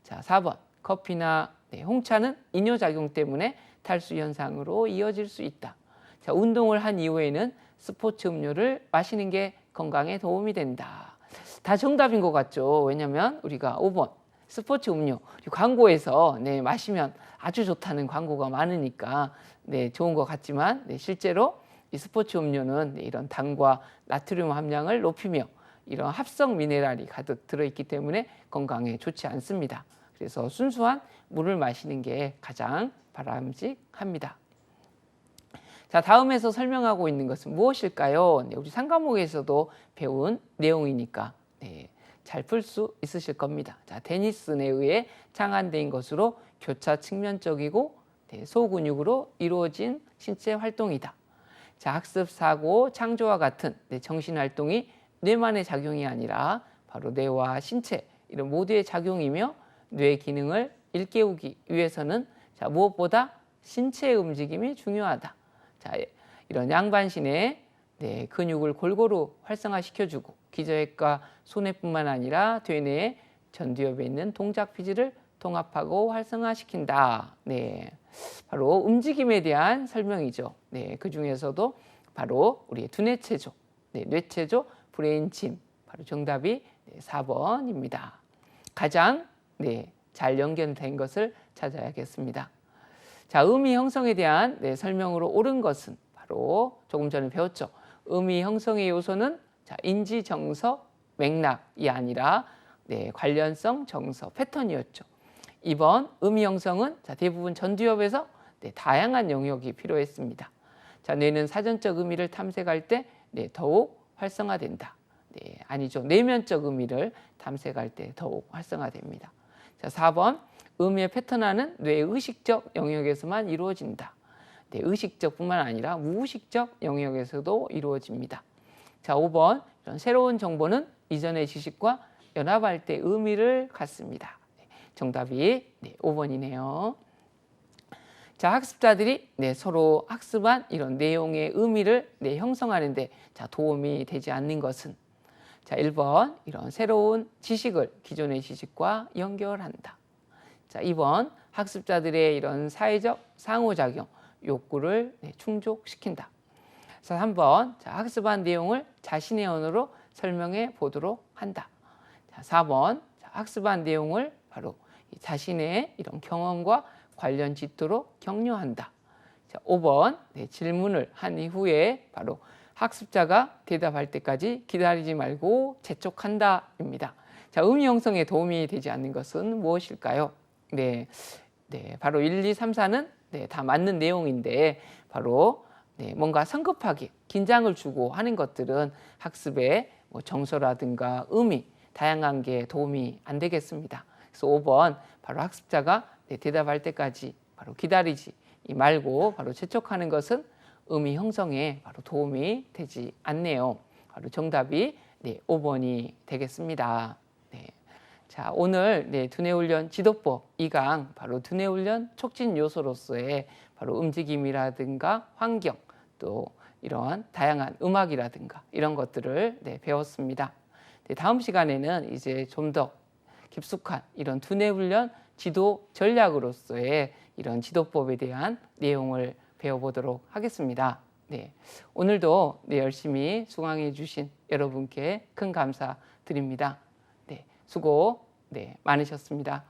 자, 4번, 커피나 홍차는 이뇨작용 때문에 탈수 현상으로 이어질 수 있다. 자, 운동을 한 이후에는 스포츠 음료를 마시는 게 건강에 도움이 된다. 다 정답인 것 같죠? 왜냐하면 우리가 5번 스포츠 음료 광고에서 마시면 아주 좋다는 광고가 많으니까 좋은 것 같지만 실제로 이 스포츠 음료는 이런 당과 나트륨 함량을 높이며 이런 합성 미네랄이 가득 들어있기 때문에 건강에 좋지 않습니다. 그래서 순수한 물을 마시는 게 가장 바람직합니다. 자, 다음에서 설명하고 있는 것은 무엇일까요? 우리 3과목에서도 배운 내용이니까 잘 풀 수 있으실 겁니다. 자, 테니스 내의에 창안된 것으로 교차 측면적이고 소근육으로 이루어진 신체 활동이다. 자, 학습, 사고, 창조와 같은 정신활동이 뇌만의 작용이 아니라 바로 뇌와 신체 이런 모두의 작용이며 뇌 기능을 일깨우기 위해서는 자, 무엇보다 신체의 움직임이 중요하다. 자, 이런 양반신의 근육을 골고루 활성화시켜주고 기저핵과 소뇌뿐만 아니라 퇴뇌의 전두엽에 있는 동작 피질을 통합하고 활성화시킨다. 바로 움직임에 대한 설명이죠. 그 중에서도 바로 우리의 두뇌체조, 뇌체조, 브레인짐, 바로 정답이 4번입니다. 가장 잘 연결된 것을 찾아야겠습니다. 자, 의미 형성에 대한 설명으로 옳은 것은 바로 조금 전에 배웠죠. 의미 형성의 요소는 자, 인지, 정서, 맥락이 아니라 관련성, 정서, 패턴이었죠. 2번 의미 형성은 자, 대부분 전두엽에서 다양한 영역이 필요했습니다. 자, 뇌는 사전적 의미를 탐색할 때 더욱 활성화된다. 아니죠. 내면적 의미를 탐색할 때 더욱 활성화됩니다. 자, 4번 의미의 패턴화는 뇌의 의식적 영역에서만 이루어진다. 의식적뿐만 아니라 무의식적 영역에서도 이루어집니다. 자, 5번 이런 새로운 정보는 이전의 지식과 연합할 때 의미를 갖습니다. 정답이 5번이네요. 자, 학습자들이 서로 학습한 이런 내용의 의미를 형성하는데 도움이 되지 않는 것은 자, 1번 이런 새로운 지식을 기존의 지식과 연결한다. 자, 2번 학습자들의 이런 사회적 상호작용 욕구를 충족시킨다. 자, 3번 자, 학습한 내용을 자신의 언어로 설명해 보도록 한다. 자, 4번 자, 학습한 내용을 바로 자신의 이런 경험과 관련 짓도록 격려한다. 자, 5번 질문을 한 이후에 바로 학습자가 대답할 때까지 기다리지 말고 재촉한다입니다. 자, 의미 형성에 도움이 되지 않는 것은 무엇일까요? 바로 1, 2, 3, 4는 다 맞는 내용인데 바로 뭔가 성급하게 긴장을 주고 하는 것들은 학습의 정서라든가 의미, 다양한 게 도움이 안 되겠습니다. 그래서 5번 바로 학습자가 대답할 때까지 바로 기다리지 말고 바로 재촉하는 것은 의미 형성에 바로 도움이 되지 않네요. 바로 정답이 5번이 되겠습니다. 자, 오늘 두뇌훈련 지도법 2강 바로 두뇌훈련 촉진 요소로서의 바로 움직임이라든가 환경 또 이러한 다양한 음악이라든가 이런 것들을 배웠습니다. 다음 시간에는 이제 좀 더 깊숙한 이런 두뇌훈련 지도 전략으로서의 이런 지도법에 대한 내용을 배워보도록 하겠습니다. 오늘도 열심히 수강해 주신 여러분께 큰 감사드립니다. 수고 많으셨습니다.